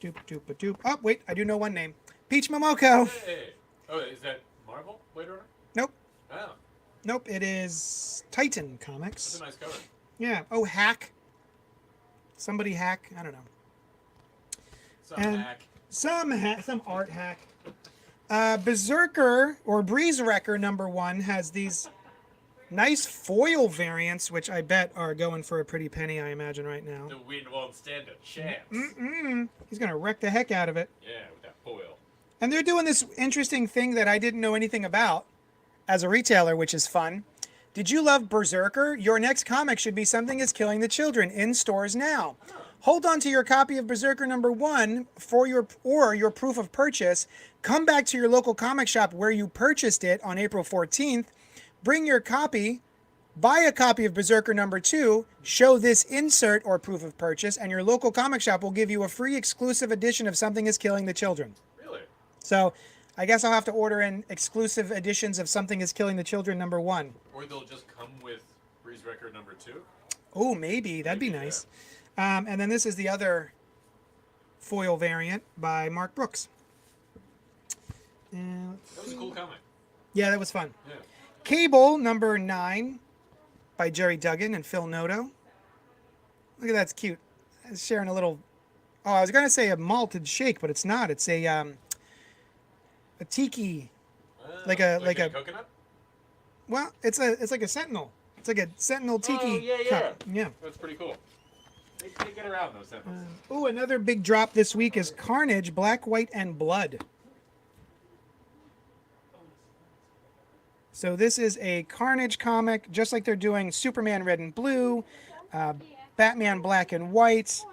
Doop doop a doop. Oh wait, I do know one name. Peach Momoko. Hey. Oh, is that Marvel Blade Runner? Nope. Oh, Nope. It is Titan Comics. that's a nice cover. Yeah. Oh, Hack. Somebody hack. I don't know. Some art hack. Berserker or Breeze Wrecker #1 has these nice foil variants, which I bet are going for a pretty penny, I imagine, right now. The wind won't stand a chance. He's going to wreck the heck out of it. Yeah, with that foil. And they're doing this interesting thing that I didn't know anything about as a retailer, which is fun. Did you love Berserker? Your next comic should be Something is Killing the Children, in stores now. Hold on to your copy of Berserker #1 for your proof of purchase. Come back to your local comic shop where you purchased it on April 14th. Bring your copy, buy a copy of Berserker #2, show this insert or proof of purchase, and your local comic shop will give you a free exclusive edition of Something is Killing the Children. Really? So I guess I'll have to order in exclusive editions of Something is Killing the Children #1. Or they'll just come with Breeze Record #2? Oh, maybe. That'd be Maybe, nice. And then this is the other foil variant by Mark Brooks. And That was a cool comic. yeah, that was fun. Yeah. Cable number 9 by Jerry Duggan and Phil Noto. Look at that's cute. It's sharing a little. Oh, I was gonna say a malted shake, but it's not. It's a tiki. Like a coconut. Well, it's like a sentinel. It's like a sentinel tiki Oh, yeah, cup. Yeah. That's pretty cool. They get around those sentinels. Oh, another big drop this week is Carnage, Black, White, and Blood. So this is a Carnage comic, just like they're doing Superman Red and Blue, Batman Black and White.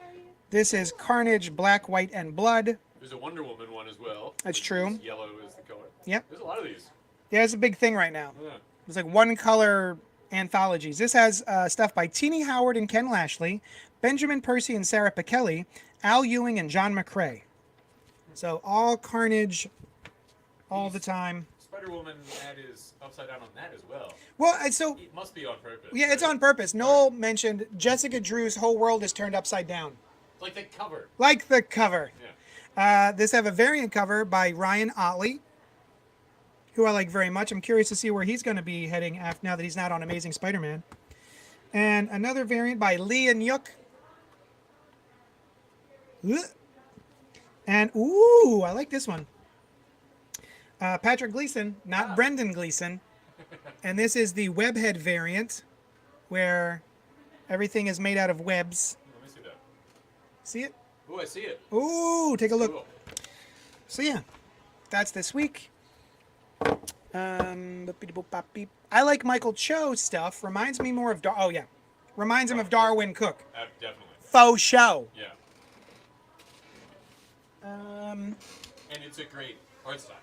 This is Carnage, Black, White, and Blood. There's a Wonder Woman one as well. That's true. Yellow is the color. Yep. There's a lot of these. Yeah, it's a big thing right now. Yeah. It's like one color anthologies. This has stuff by Teenie Howard and Ken Lashley, Benjamin Percy and Sarah Pichelli, Al Ewing and John McCrae. So all Carnage, all the time. Spider-Woman ad is upside down on that as well. Well, so It must be on purpose. yeah, it's right? on purpose. Noel mentioned Jessica Drew's whole world is turned upside down, Like the cover. like the cover. Yeah. This have a variant cover by Ryan Otley, who I like very much. I'm curious to see where he's going to be heading after now that he's not on Amazing Spider-Man. And another variant by Lee and Yuk. And ooh, I like this one. Patrick Gleason, not Brendan Gleason. And this is the webhead variant, where everything is made out of webs. Let me see that. See it? Oh, I see it. Ooh, take a look. Cool. So yeah, that's this week. I like Michael Cho stuff. Reminds me more of reminds him of Darwin Cook. Definitely. Faux show. Yeah. And it's a great art style.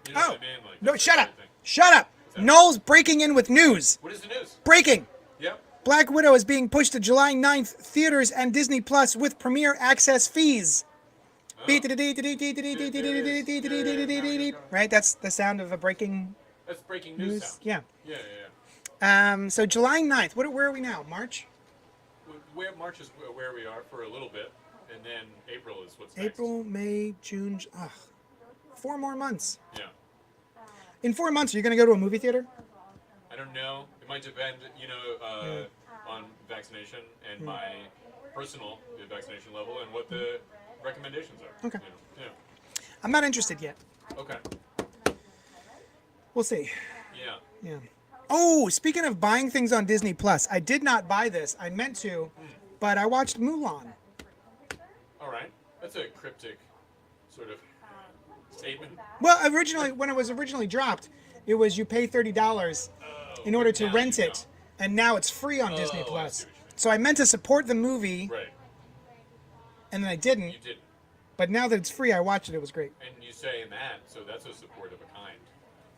You know Oh what I mean? Like, no! that's Shut the up! great thing. Shut up! that? Noel's breaking in with news. What is the news? Breaking. Yep. Black Widow is being pushed to July 9th theaters and Disney Plus with premiere access fees. Oh. Right, that's the sound of a breaking That's breaking news news. sound. Yeah. Yeah. So July 9th. Where are we now? March? Where March is where we are for a little bit, and then April is what's April, May, June. 4 more months. next. Yeah. In 4 months, are you going to go to a movie theater? I don't know. It might depend, on vaccination and my personal vaccination level and what the recommendations are. Okay. Yeah. I'm not interested yet. Okay. We'll see. Yeah. Yeah. Oh, speaking of buying things on Disney Plus, I did not buy this. I meant to, but I watched Mulan. All right. That's a cryptic sort of statement. Well, originally, when it was originally dropped, it was you pay $30 in order to now rent you it, and now it's free on Disney I Plus. see what you mean. So I meant to support the movie, Right. and then I didn't. You didn't. But now that it's free, I watched it. It was great. And you saying that, so that's a support of a kind.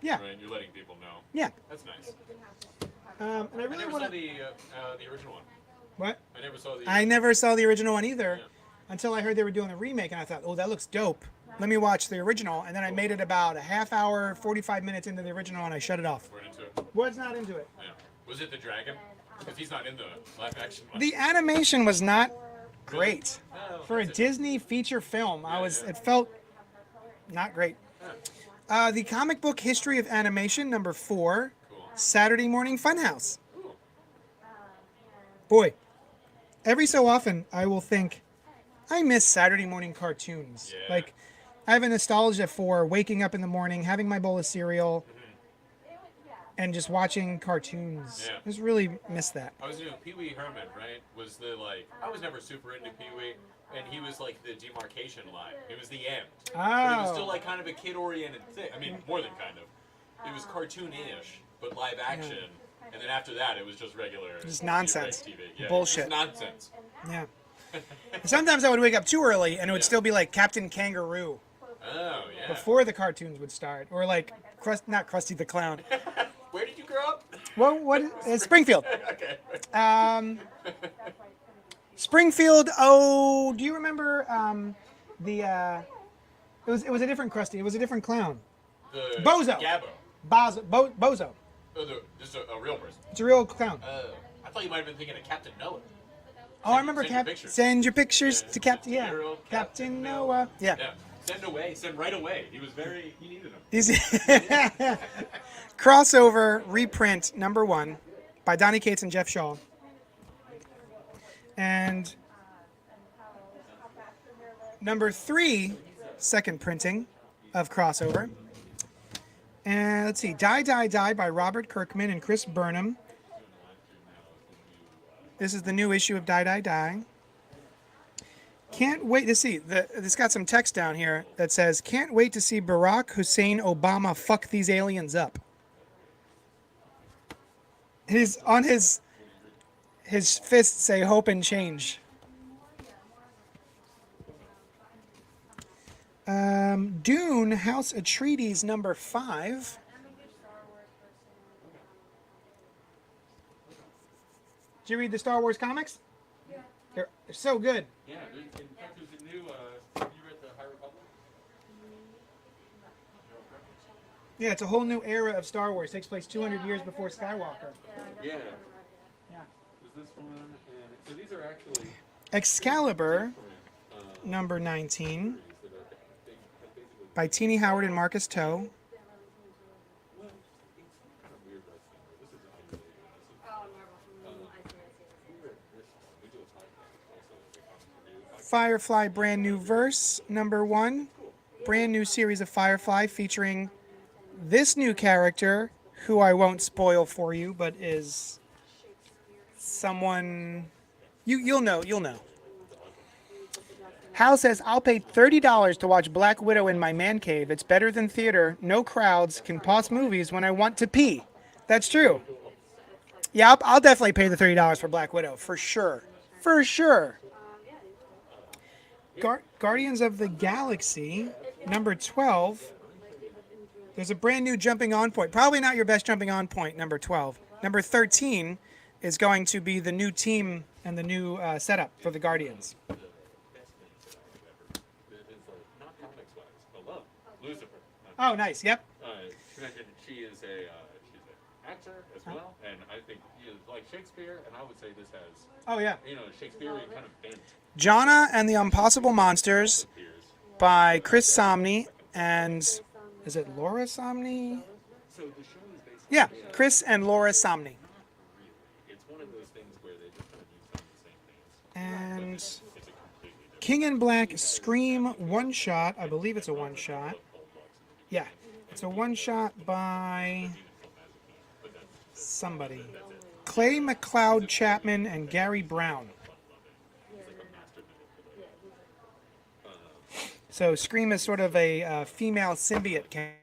Yeah. Right? You're letting people know. Yeah. That's nice. And I I really never want saw to. the original one. What? I never saw the. I never saw the original one either Yeah. until I heard they were doing a remake, and I thought, oh, that looks dope. Let me watch the original. And then I made it about a half hour, 45 minutes into the original, and I shut it off. We're into it. Was not into it. Yeah. Was it the dragon? Because he's not in the live action one. The animation was not great. Oh, For a that's Disney feature film, Yeah. it felt not great. Yeah. The comic book history of animation, number 4, Cool. Saturday Morning Funhouse. Ooh. Boy, every so often I will think, I miss Saturday morning cartoons. Yeah. Like, I have a nostalgia for waking up in the morning, having my bowl of cereal, and just watching cartoons. Yeah. I just really miss that. I was doing Pee Wee Herman, right? Was the I was never super into Pee Wee, and he was like the demarcation line. It was the end. But it was still Oh. like kind of a kid-oriented thing. I mean, more than kind of. It was cartoon-ish, but live action. And then after that, it was just regular. Just nonsense. TV. Yeah, Bullshit. Just nonsense. Yeah. Sometimes I would wake up too early, and it would Yeah. still be like Captain Kangaroo Oh yeah. before the cartoons would start, or like not Krusty the Clown. Where did you grow up? Springfield. Okay. Springfield. Oh, do you remember it was a different Krusty. It was a different clown. The Bozo. Gabbo. Bozo. Oh, just a real person. It's a real clown. I thought you might have been thinking of Captain Noah. Oh, I remember Send your pictures. send your pictures to Captain. Yeah, Hero, Captain Noah. Yeah. Yeah. Send right away. He needed them. He's crossover reprint #1 by Donny Cates and Jeff Shaw. And #3, second printing of crossover. And let's see, Die, Die, Die by Robert Kirkman and Chris Burnham. This is the new issue of Die, Die, Die. Can't wait to see. It's got some text down here that says, "Can't wait to see Barack Hussein Obama fuck these aliens up." His fists say hope and change. Dune House Atreides #5. Did you read the Star Wars comics? Yeah. They're so good. Yeah, in fact, there's a new. You read the High Republic? Yeah, it's a whole new era of Star Wars. It takes place 200 years before Skywalker. Yeah. Yeah. Is this one? And so these are actually Excalibur #19 by Teenie Howard and Marcus Toe. Firefly brand new verse #1. Brand new series of Firefly featuring this new character who I won't spoil for you, but is someone you'll know. Hal says, "I'll pay $30 to watch Black Widow in my man cave. It's better than theater. No crowds. Can pause movies when I want to pee." That's true. Yeah, I'll definitely pay the $30 for Black Widow for sure. For sure. Guardians of the Galaxy #12. There's a brand new jumping on point. Probably not your best jumping on point, #12. #13 is going to be the new team and the new setup for the Guardians. Not comics wise, but love Lucifer. Oh, nice. Yep. She is she's an actor as well, and I think she is like Shakespeare. And I would say this has Oh, yeah. Shakespearean kind of bent. Jonna and the Impossible Monsters by Chris Somney and is it Laura Somney? So the show is basically Yeah, Chris and Laura Somney. it's one of those things where they just kind of use some of the same things. And It's a completely different. King in Black Scream one shot. I believe it's a one shot. Yeah, it's a one shot by somebody. Clay McLeod Chapman and Gary Brown. So Scream is sort of a female symbiote character.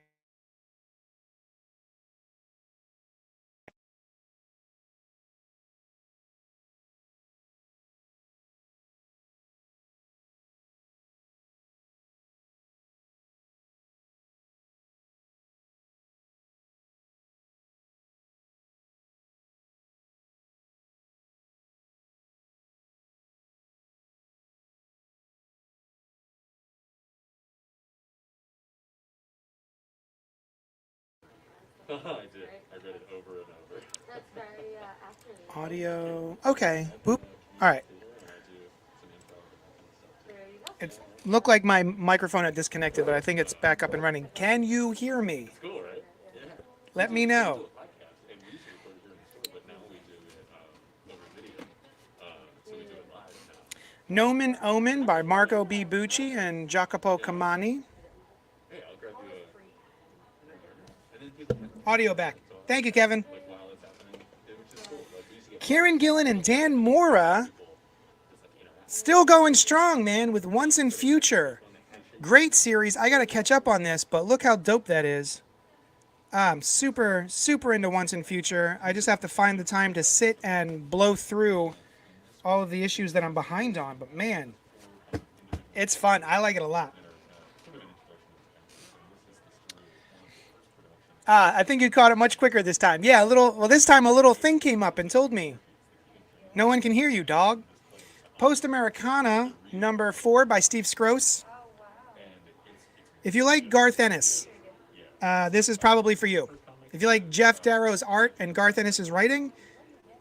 I did. I read it over and over. That's very accurate. Audio. Okay. Boop. All right. There you go. It looked like my microphone had disconnected, but I think it's back up and running. Can you hear me? It's cool, right? Yeah. Let me know. Podcast, and we usually record here in the store, but now we do it over video. So we do it live now. Nomen Omen by Marco B. Bucci and Jacopo Camani. Hey, I'll grab you and then people can, Audio back. Thank you, Kevin. like, while it's happening, which is cool. Like, we used to get Kieran Gillen and Dan Mora people, just like, still going strong, man, with Once and Future. Great series. I got to catch up on this, but look how dope that is. I'm super, super into Once and Future. I just have to find the time to sit and blow through all of the issues that I'm behind on. But man, it's fun. I like it a lot. I think you caught it much quicker this time. Yeah, this time a little thing came up and told me, no one can hear you, dog. Post Americana, #4 by Steve Scroce. If you like Garth Ennis, this is probably for you. If you like Jeff Darrow's art and Garth Ennis's writing,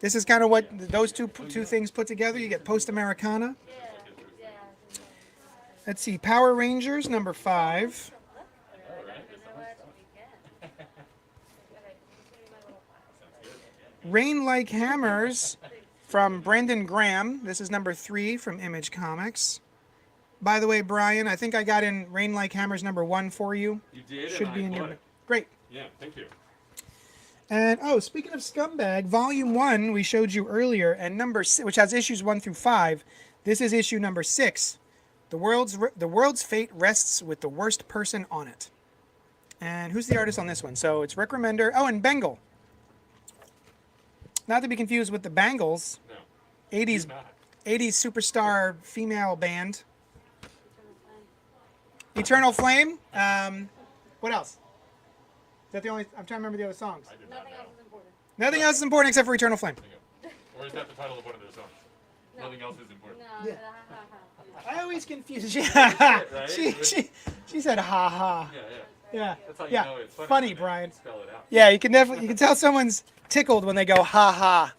This is kind of what those two things put together. You get Post Americana. Yeah. Let's see, Power Rangers number 5. All right. You know what? We can. Okay, just give me my little file. Rain Like Hammers from Brendan Graham. This is number 3 from Image Comics. By the way, Brian, I think I got in Rain Like Hammers number 1 for you. You did. Should and be I in your. bought it. Great. Yeah, thank you. And speaking of Scumbag, Volume 1 we showed you earlier, and number 6, which has issues 1 through 5. This is issue number 6. The world's fate rests with the worst person on it. And who's the artist on this one? So it's Rick Remender. Oh, and Bengal. Not to be confused with the Bangles, No. 80s Not. 80s superstar female band. Eternal Flame. What else? Is that the only? I'm trying to remember the other songs. I did not Nothing know. else is important. Nothing else is important except for Eternal Flame. There you go. Or is that the title of one of their songs? No. Nothing else is important. No. Yeah. No. I always confuse. Yeah. right? She said ha ha. Yeah, yeah. Yeah. That's how you Yeah. know it's funny. Funny, when they Brian. Spell it out. Yeah, you can tell someone's tickled when they go ha ha.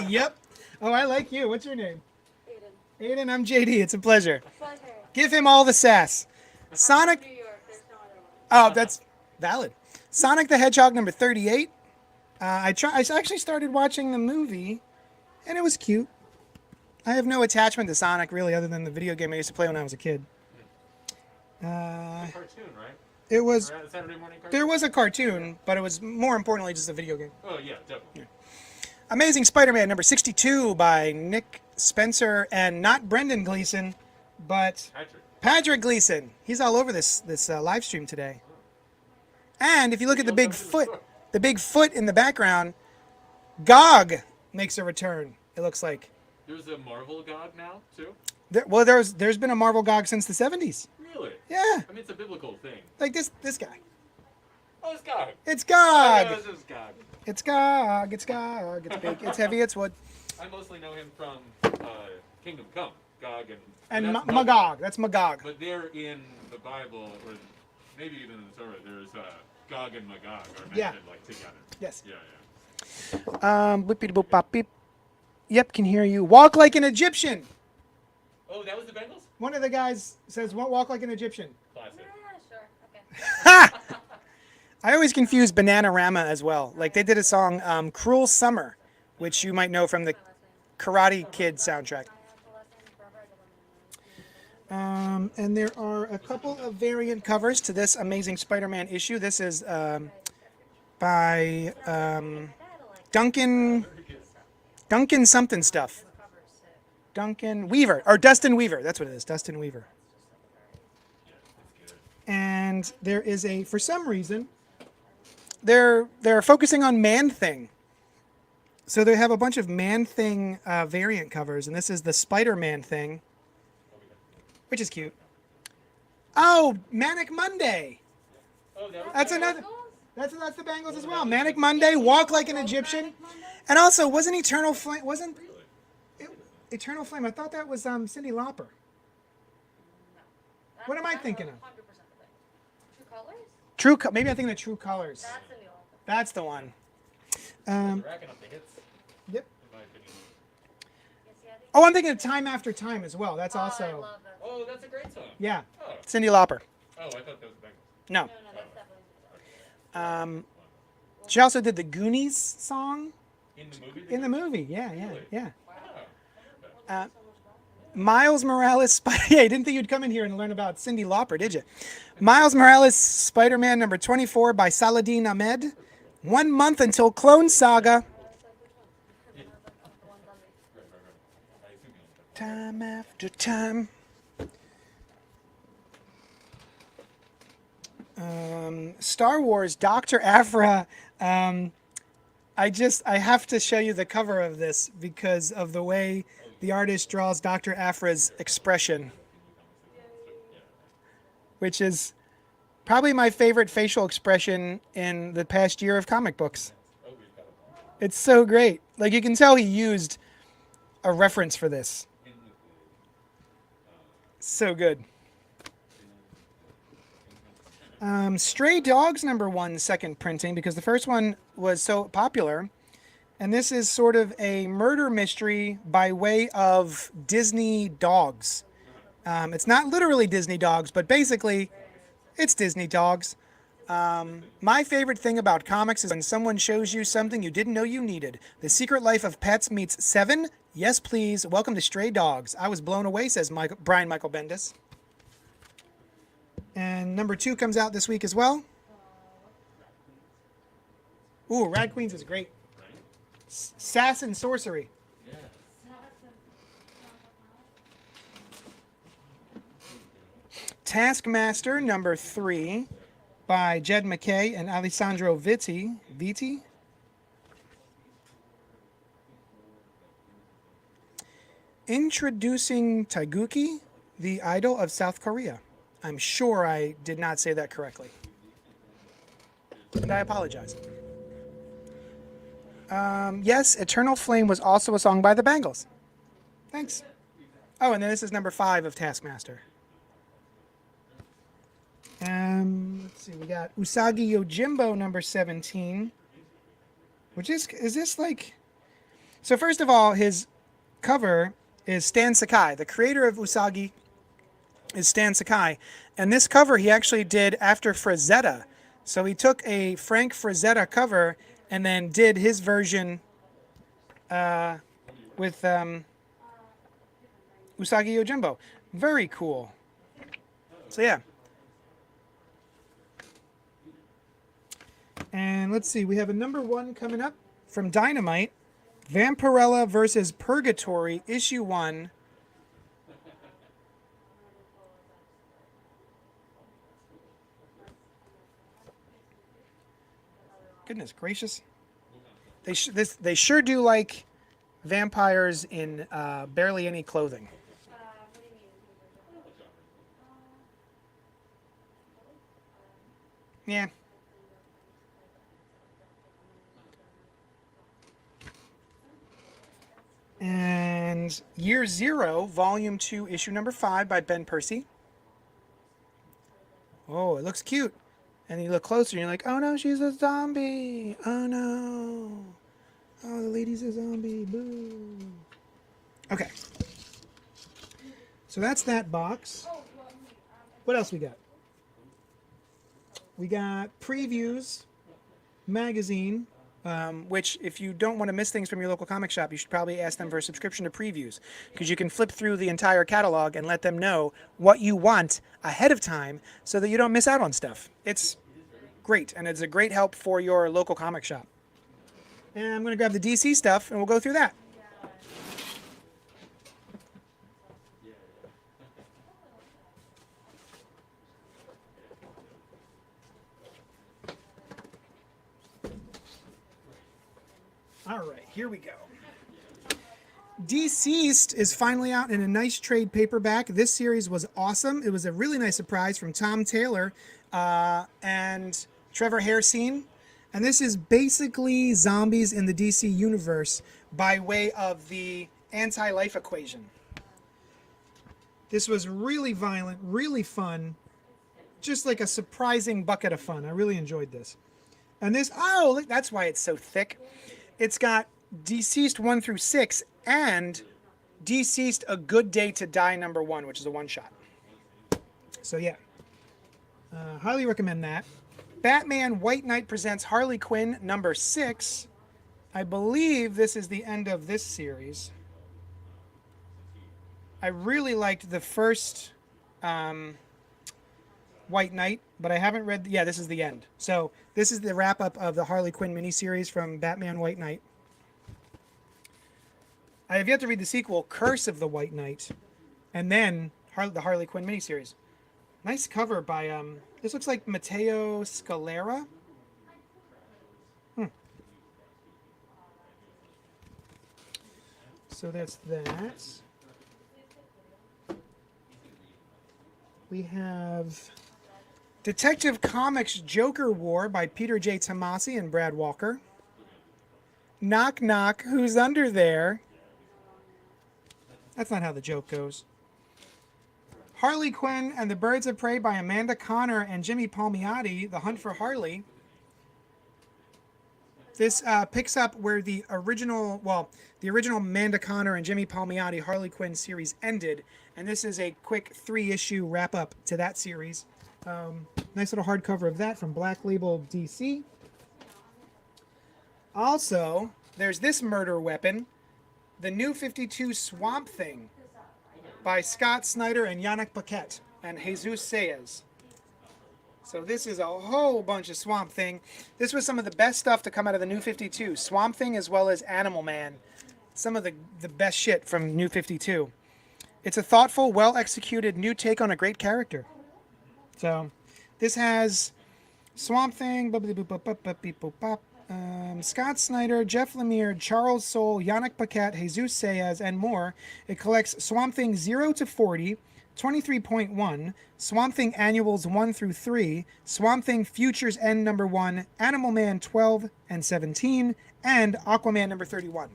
Yep. Oh, I like you. What's your name? Aiden. Aiden, I'm JD. It's a pleasure. Pleasure. Give him all the sass. Sonic. New York. There's no other one. Oh, that's valid. Sonic the Hedgehog number 38. I actually started watching the movie, and it was cute. I have no attachment to Sonic really, other than the video game I used to play when I was a kid. Cartoon, right? It was Saturday morning cartoon. there was a cartoon, but it was more importantly just a video game. Oh yeah, definitely. Amazing Spider-Man number 62 by Nick Spencer and not Brendan Gleason, but Patrick Gleason. He's all over this live stream today. And if you look at the big foot in the background, Gog makes a return. It looks like. There's a Marvel God now too. There's been a Marvel Gog since the 70s. Really? Yeah, I mean, it's a biblical thing. like this guy. Oh, it's God. It's Oh, Gog. this is God. It's Gog. It's Gog. It's big. It's heavy. It's wood. I mostly know him from Kingdom Come, Gog And that's Magog. That's Magog. But they're in the Bible, or maybe even in the Torah. There's Gog and Magog are mentioned Yeah. like together. Yes. Yeah, yeah. Boop beep boop bop beep. Yep, can hear you. Walk like an Egyptian. Oh, that was the Bengals. One of the guys says, "Walk like an Egyptian." Classic. Yeah, sure. Okay. I always confuse Bananarama as well. Like they did a song, "Cruel Summer," which you might know from the Karate Kid soundtrack. And there are a couple of variant covers to this Amazing Spider-Man issue. This is by Duncan something stuff. Duncan Weaver, or Dustin Weaver. That's what it is, Dustin Weaver. And there is for some reason, they're focusing on Man-Thing. So they have a bunch of Man-Thing variant covers, and this is the Spider-Man thing, which is cute. Oh, Manic Monday. Oh, that was That's another. That's the Bengals as well. Manic Monday, Walk Like an Egyptian, and also wasn't Eternal Flame? Wasn't Eternal Flame? I thought that was Cyndi Lauper. What am I thinking of? 100% the thing. True Colors? Maybe I'm thinking of True Colors. That's in the old. That's the one. racking up the hits, Yep. in my opinion. Yes, yeah, I think- Oh, I'm thinking of Time After Time as well. That's Oh, I also love that. Oh, that's a great song. yeah, Oh, Cyndi Lauper. I thought that was the Bengals. No, No, that's definitely. she also did the Goonies song In the movie? in the movie. Yeah. Oh. Miles Morales, yeah, you didn't think you'd come in here and learn about Cyndi Lauper, did you? Miles Morales, Spider-Man number 24 by Saladin Ahmed. 1 month until Clone Saga. I assume you know Time after time. Star Wars, Dr. Aphra. I have to show you the cover of this because of the way the artist draws Dr. Aphra's expression, which is probably my favorite facial expression in the past year of comic books. It's so great. Like you can tell he used a reference for this. So good. Stray Dogs #1 second printing because the first one was so popular. And this is sort of a murder mystery by way of Disney dogs. It's not literally Disney dogs, but basically it's Disney dogs. My favorite thing about comics is when someone shows you something you didn't know you needed. The Secret Life of Pets meets 7. Yes, please. Welcome to Stray Dogs. I was blown away, says Brian Michael Bendis. And #2 comes out this week as well. Ooh, Rad Queens is great. Sass and Sorcery. Taskmaster #3 by Jed McKay and Alessandro Vitti. Introducing Taiguchi, the idol of South Korea. I'm sure I did not say that correctly. And I apologize. Yes, Eternal Flame was also a song by the Bangles. Thanks. Oh, and then this is #5 of Taskmaster. Let's see, we got Usagi Yojimbo #17. Which is this like... So first of all, his cover is Stan Sakai. The creator of Usagi is Stan Sakai. And this cover he actually did after Frazetta. So he took a Frank Frazetta cover and then did his version with Usagi Yojimbo. Very cool. So yeah. And let's see, we have a #1 coming up from Dynamite. Vampirella versus Purgatory, #1. Goodness gracious. They sure do like vampires in barely any clothing. Yeah. And Year Zero, Volume 2, Issue #5 by Ben Percy. Oh, it looks cute. And you look closer and you're like, oh no, she's a zombie. Oh no. Oh, the lady's a zombie. Boo. Okay. So that's that box. What else we got? We got Previews magazine, which if you don't want to miss things from your local comic shop, you should probably ask them for a subscription to Previews, because you can flip through the entire catalog and let them know what you want ahead of time so that you don't miss out on stuff. It's great, and it's a great help for your local comic shop. And I'm going to grab the DC stuff, and we'll go through that. All right, here we go. Deceased is finally out in a nice trade paperback. This series was awesome. It was a really nice surprise from Tom Taylor and Trevor Hairsine. And this is basically zombies in the DC universe by way of the anti-life equation. This was really violent, really fun. Just like a surprising bucket of fun. I really enjoyed this. And this, oh, that's why it's so thick. It's got Deceased 1 through 6 and Deceased A Good Day to Die #1, which is a one-shot. So yeah, highly recommend that. Batman White Knight presents Harley Quinn #6. I believe this is the end of this series. I really liked the first White Knight, but I haven't read... Yeah, this is the end. So this is the wrap-up of the Harley Quinn miniseries from Batman White Knight. I have yet to read the sequel, Curse of the White Knight, and then the Harley Quinn miniseries. Nice cover by... this looks like Matteo Scalera. So that's that. We have Detective Comics Joker War by Peter J. Tomasi and Brad Walker. Knock knock, who's under there? That's not how the joke goes. Harley Quinn and the Birds of Prey by Amanda Connor and Jimmy Palmiotti, The Hunt for Harley. This picks up where the original Amanda Connor and Jimmy Palmiotti Harley Quinn series ended, and this is a quick 3-issue wrap-up to that series. Nice little hardcover of that from Black Label DC. Also, there's this murder weapon, the New 52 Swamp Thing by Scott Snyder and Yannick Paquette and Jesus Saez. So this is a whole bunch of Swamp Thing. This was some of the best stuff to come out of the New 52. Swamp Thing as well as Animal Man. Some of the best shit from New 52. It's a thoughtful, well-executed new take on a great character. So this has Swamp Thing, Scott Snyder, Jeff Lemire, Charles Soule, Yannick Paquette, Jesus Saez, and more. It collects Swamp Thing 0 to 40, 23.1, Swamp Thing Annuals 1 through 3, Swamp Thing Futures End number 1, Animal Man 12 and 17, and Aquaman number 31.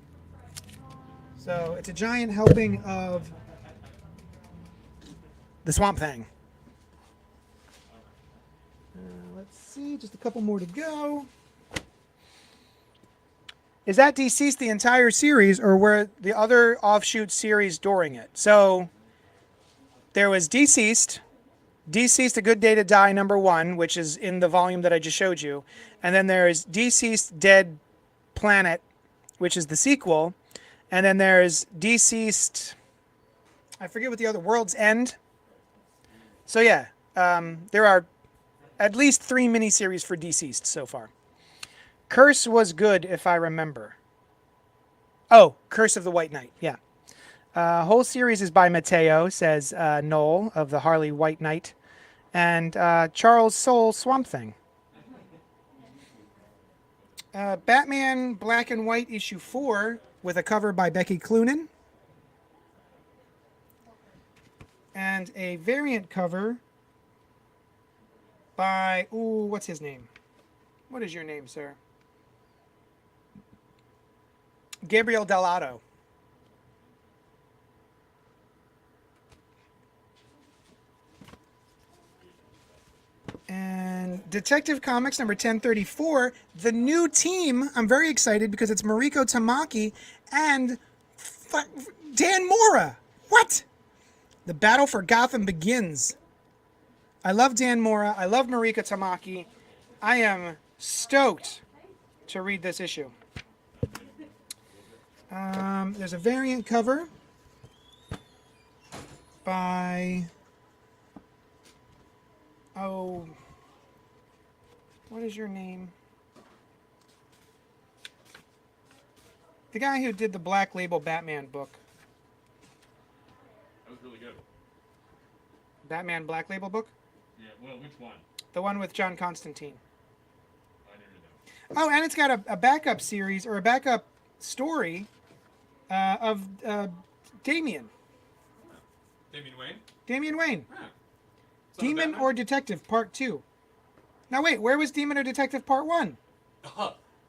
So it's a giant helping of the Swamp Thing. Let's see, just a couple more to go. Is that Deceased the entire series, or were the other offshoot series during it? So there was Deceased, A Good Day to Die number 1, which is in the volume that I just showed you. And then there's Deceased Dead Planet, which is the sequel. And then there's Deceased, I forget what the other, World's End. So yeah, there are at least 3 miniseries for Deceased so far. Curse was good, if I remember. Oh, Curse of the White Knight, yeah. Whole series is by Mateo, says Noel of the Harley White Knight, and Charles Soule Swamp Thing. Batman Black and White issue 4 with a cover by Becky Cloonan. And a variant cover by, what's his name? What is your name, sir? Gabriel Dell'Otto. And Detective Comics number 1034, the new team. I'm very excited because it's Mariko Tamaki and Dan Mora. What? The battle for Gotham begins. I love Dan Mora. I love Mariko Tamaki. I am stoked to read this issue. There's a variant cover by, what is your name? The guy who did the Black Label Batman book. That was really good. Batman Black Label book? Yeah, well, which one? The one with John Constantine. I never know. Oh, and it's got a backup series, or a backup story of Damian. Damian Wayne? Damian Wayne. Yeah. Demon or Detective Part 2. Now wait, where was Demon or Detective Part 1?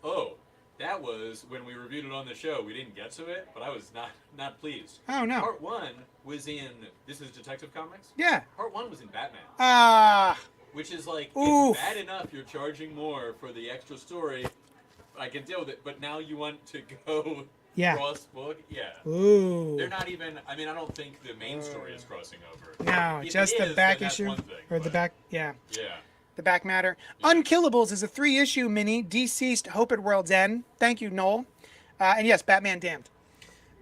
Oh, that was when we reviewed it on the show. We didn't get to it, but I was not pleased. Oh, no. Part 1 was in, this is Detective Comics? Yeah. Part 1 was in Batman. Which is like, Oof. it's bad enough you're charging more for the extra story. I can deal with it, but now you want to go cross book? Yeah. Ooh. They're not even, I mean, I don't think the main story is crossing over. No, If just it the is, back then that's issue. one thing, Or the but- back, yeah. Yeah. The back matter. Unkillables is a 3-issue mini. Deceased, Hope at World's End. Thank you, Noel. And yes, Batman Damned.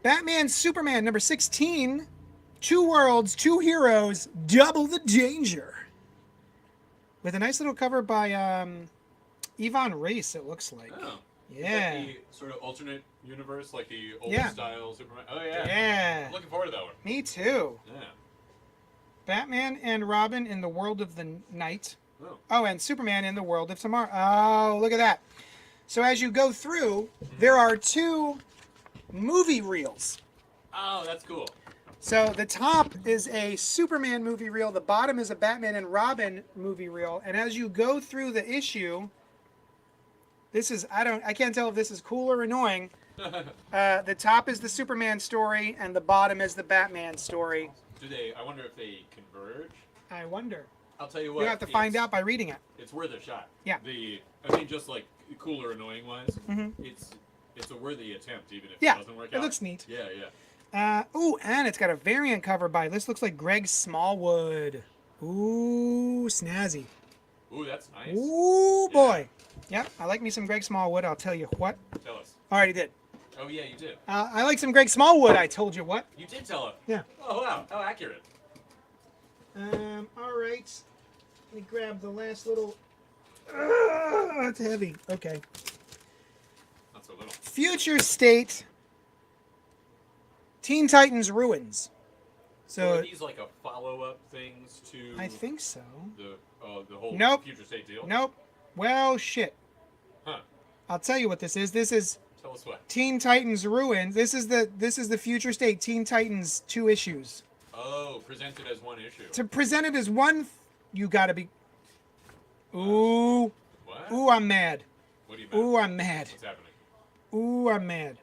Batman Superman number 16. 2 worlds, 2 heroes, double the danger. With a nice little cover by Yvonne Race, it looks like. Oh. Yeah. Is that the sort of alternate universe, like the old Yeah. style Superman? Oh, yeah. Yeah. I'm looking forward to that one. Me too. Yeah. Batman and Robin in the world of the night. Oh. Oh, and Superman in the world of tomorrow. Oh, look at that. So as you go through, there are 2 movie reels. Oh, that's cool. So the top is a Superman movie reel. The bottom is a Batman and Robin movie reel. And as you go through the issue, this is, I can't tell if this is cool or annoying. The top is the Superman story and the bottom is the Batman story. Do they? I wonder if they converge. I wonder. I'll tell you what. You have to find out by reading it. It's worth a shot. Yeah. I mean, just like cool or annoying wise, Mm-hmm. it's a worthy attempt, even if Yeah, it doesn't work it out. looks neat. Yeah, yeah. Ooh, and it's got a variant cover by, this looks like Greg Smallwood. Ooh, snazzy. Ooh, that's nice. Ooh, boy. Yep, I like me some Greg Smallwood, I'll tell you what. Tell us. Already did. Oh yeah, you did. I like some Greg Smallwood, I told you what. You did tell us. Yeah. Oh wow, how accurate. All right. Let me grab the last little. It's heavy. Okay. Not so little. Future State. Teen Titans Ruins. So So are these like a follow-up things to I think so. the whole Nope. future state deal? Nope. Well, shit. Huh. I'll tell you what this is. This is Tell us what. Teen Titans Ruins. This is the Future State Teen Titans 2 issues. Oh, presented as one issue. To present it as one, you gotta be. Ooh. What? Ooh, I'm mad. What do you mean? Ooh, I'm mad. What's happening? Ooh, I'm mad.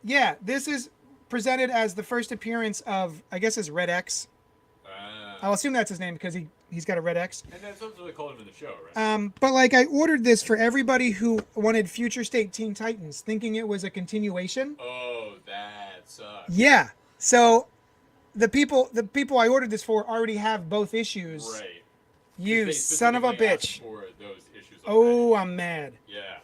Yeah, this is presented as the first appearance of, I guess, his Red X. I'll assume that's his name because he's got a Red X. And that's what they called him in the show, right? But like, I ordered this for everybody who wanted Future State Teen Titans, thinking it was a continuation. Oh, that sucks. Yeah. So, the people I ordered this for already have both issues. Right. You They son of a specifically asked bitch. For those issues Oh, already. I'm mad. Yeah.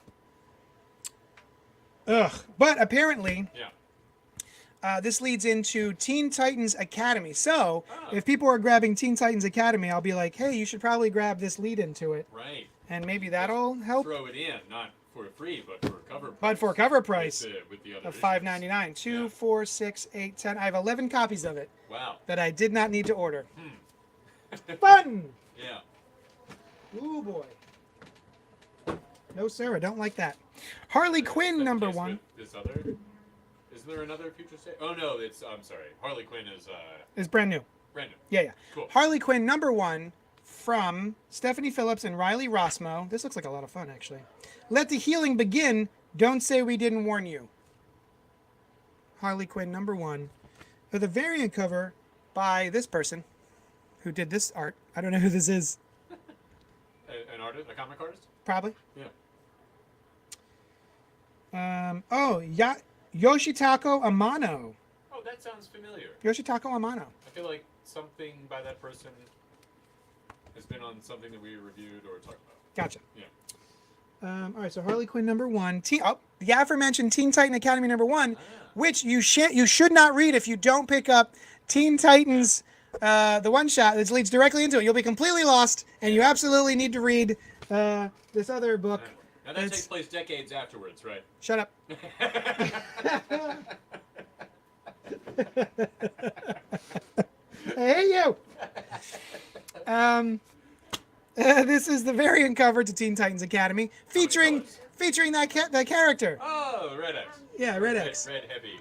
Ugh. But apparently, Yeah. this leads into Teen Titans Academy. So, Ah. if people are grabbing Teen Titans Academy, I'll be like, hey, you should probably grab this lead into it. Right. And maybe that'll help. Throw it in, not for free, but for cover price. But for cover price With the other of issues. $5.99. 2, Yeah. 4, 6, 8, 10. I have 11 copies of it Wow. that I did not need to order. Hmm. Fun! Yeah. Ooh, boy. No, sir, I don't like that. Harley Quinn, That's number the case 1. with This other. Isn't there another future state? Oh no, I'm sorry. Harley Quinn is Is brand new. brand new. Yeah, yeah. Cool. Harley Quinn, number 1, from Stephanie Phillips and Riley Rossmo. This looks like a lot of fun, actually. Let the healing begin. Don't say we didn't warn you. Harley Quinn, number 1. With a variant cover by this person who did this art. I don't know who this is. An artist, a comic artist. Probably. Yeah. Yoshitaka Amano. Oh, that sounds familiar. Yoshitaka Amano. I feel like something by that person has been on something that we reviewed or talked about. Gotcha. Yeah. All right, so Harley Quinn number 1. The aforementioned Teen Titan Academy number 1, which you should not read if you don't pick up Teen Titans, the one shot that leads directly into it. You'll be completely lost, and you absolutely need to read this other book. Now that takes place decades afterwards, right? Shut up. Hey, you. This is the variant cover to Teen Titans Academy, featuring that character. Oh, Red X. Yeah, Red X. Red heavy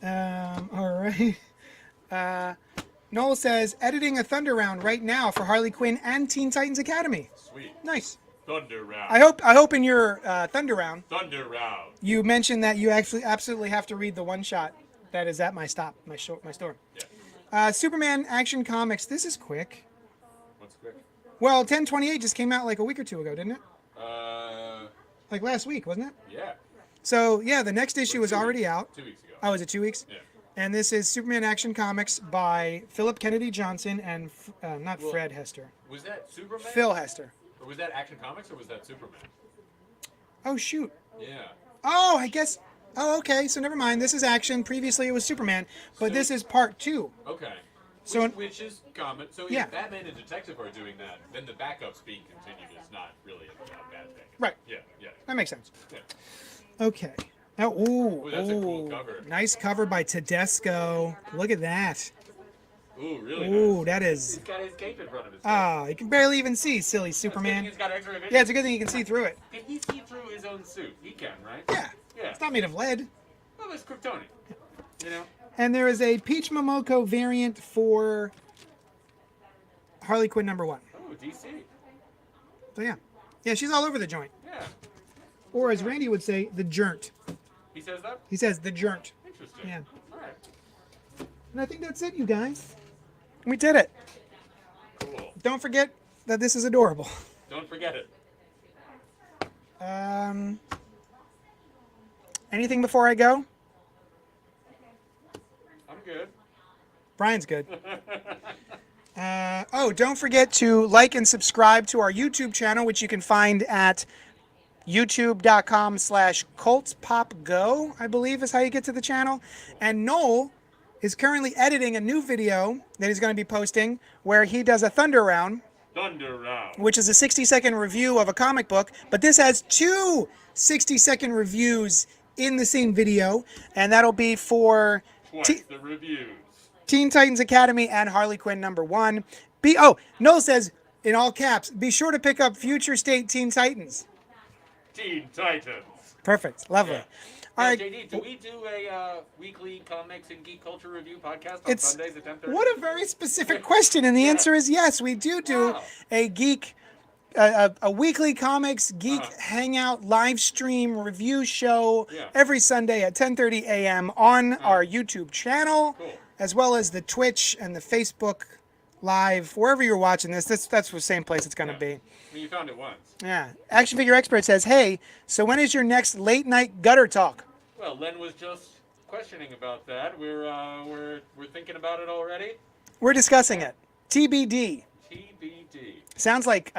cover. All right. Noel says, editing a Thunder Round right now for Harley Quinn and Teen Titans Academy. Sweet. Nice. Thunder Round. I hope in your Thunder Round Thunder Round. you mentioned that you actually absolutely have to read the one shot that is at my store. Yeah. Superman Action Comics. This is quick. What's quick? Well, 10/28 just came out like a week or two ago, didn't it? Like last week, wasn't it? Yeah. So yeah, the next issue was 2 already weeks. out. 2 weeks ago. Oh, is it 2 weeks? Yeah. And this is Superman Action Comics by Philip Kennedy Johnson and not Well, Fred Hester, Was that Superman? Phil Hester. Or was that Action Comics or was that Superman? Oh shoot. Yeah. Oh, I guess. Oh, okay. So never mind. This is Action. Previously it was Superman, but this is part 2. Okay. So which is common. So Yeah. if Batman and Detective are doing that, then the backups being continued is not really a bad thing. Right. Yeah. Yeah. That makes sense. Yeah. Okay. Oh, ooh, That's a cool cover. Nice cover by Tedesco. Look at that. Ooh, really Ooh, nice. that is. He's got his cape in front of his face. Ah, you can barely even see, silly That's good Superman. He's got X-ray vision. Yeah, it's a good thing you can see through it. Can he see through his own suit? He can, right? Yeah. Yeah. It's not made of lead. Well, it's Kryptonian. You know? And there is a Peach Momoko variant for Harley Quinn number 1. Oh, DC. So yeah. Yeah, she's all over the joint. Yeah. Or as Randy would say, the joint. He says that? He says the joint. Interesting. Yeah. All right. And I think that's it, you guys. We did it. Cool. Don't forget that this is adorable. Don't forget it. Anything before I go? I'm good. Brian's good. Don't forget to like and subscribe to our YouTube channel, which you can find at youtube.com/cultpopgo, I believe is how you get to the channel. And Noel is currently editing a new video that he's going to be posting where he does a Thunder Round, Thunder Round. which is a 60-second review of a comic book. But this has two 60-second reviews in the same video, and that'll be for Twice the reviews. Teen Titans Academy and Harley Quinn #1. Noel says, in all caps, be sure to pick up Future State Teen Titans. Teen Titans. Perfect. Lovely. Yeah. All Now, right. JD, do we do a weekly comics and geek culture review podcast on Sundays at 10:30? What a very specific question, and the answer is yes. We do Wow. a geek, a weekly comics geek hangout live stream review show every Sunday at 10:30 a.m. on our YouTube channel, as well as the Twitch and the Facebook Live, wherever you're watching this. That's the same place it's going to be. I mean, you found it once. Yeah. Action Figure Expert says, hey, so when is your next late night gutter talk? Well, Len was just questioning about that. We're thinking about it already. We're discussing it. TBD. TBD. Sounds like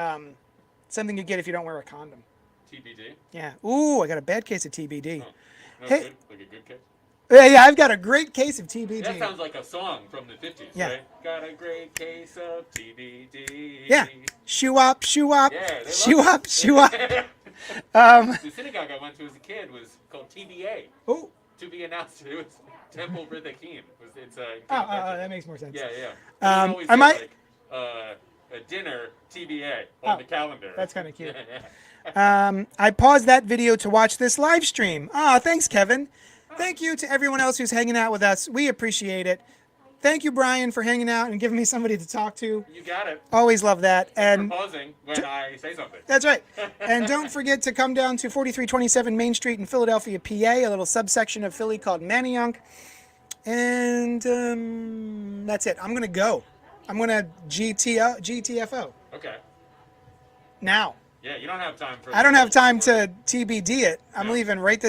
something you get if you don't wear a condom. TBD. Yeah. Ooh, I got a bad case of TBD. Oh, no, Hey. good? Like a good case? Yeah, I've got a great case of TBD. That sounds like a song from the 50s, Yeah. right? Got a great case of TBD. Yeah. Shoo up, shoo up, Yeah, they shoo love up, it. shoo up. The synagogue I went to as a kid was called TBA. Oh, To be announced. It was Temple Riddichim. It's that makes more sense. Yeah, yeah. I Always say, might- like, a dinner TBA on the calendar. That's kind of cute. Yeah. I paused that video to watch this live stream. Thanks, Kevin. Thank you to everyone else who's hanging out with us. We appreciate it. Thank you, Brian, for hanging out and giving me somebody to talk to. You got it. Always love that. And And for pausing when I say something. that's right. And don't forget to come down to 4327 Main Street in Philadelphia, PA, a little subsection of Philly called Manayunk. And that's it. I'm going to go. I'm going to GTFO. Okay. Now. Yeah, you don't have time for I don't have time to TBD it. I'm No. leaving right this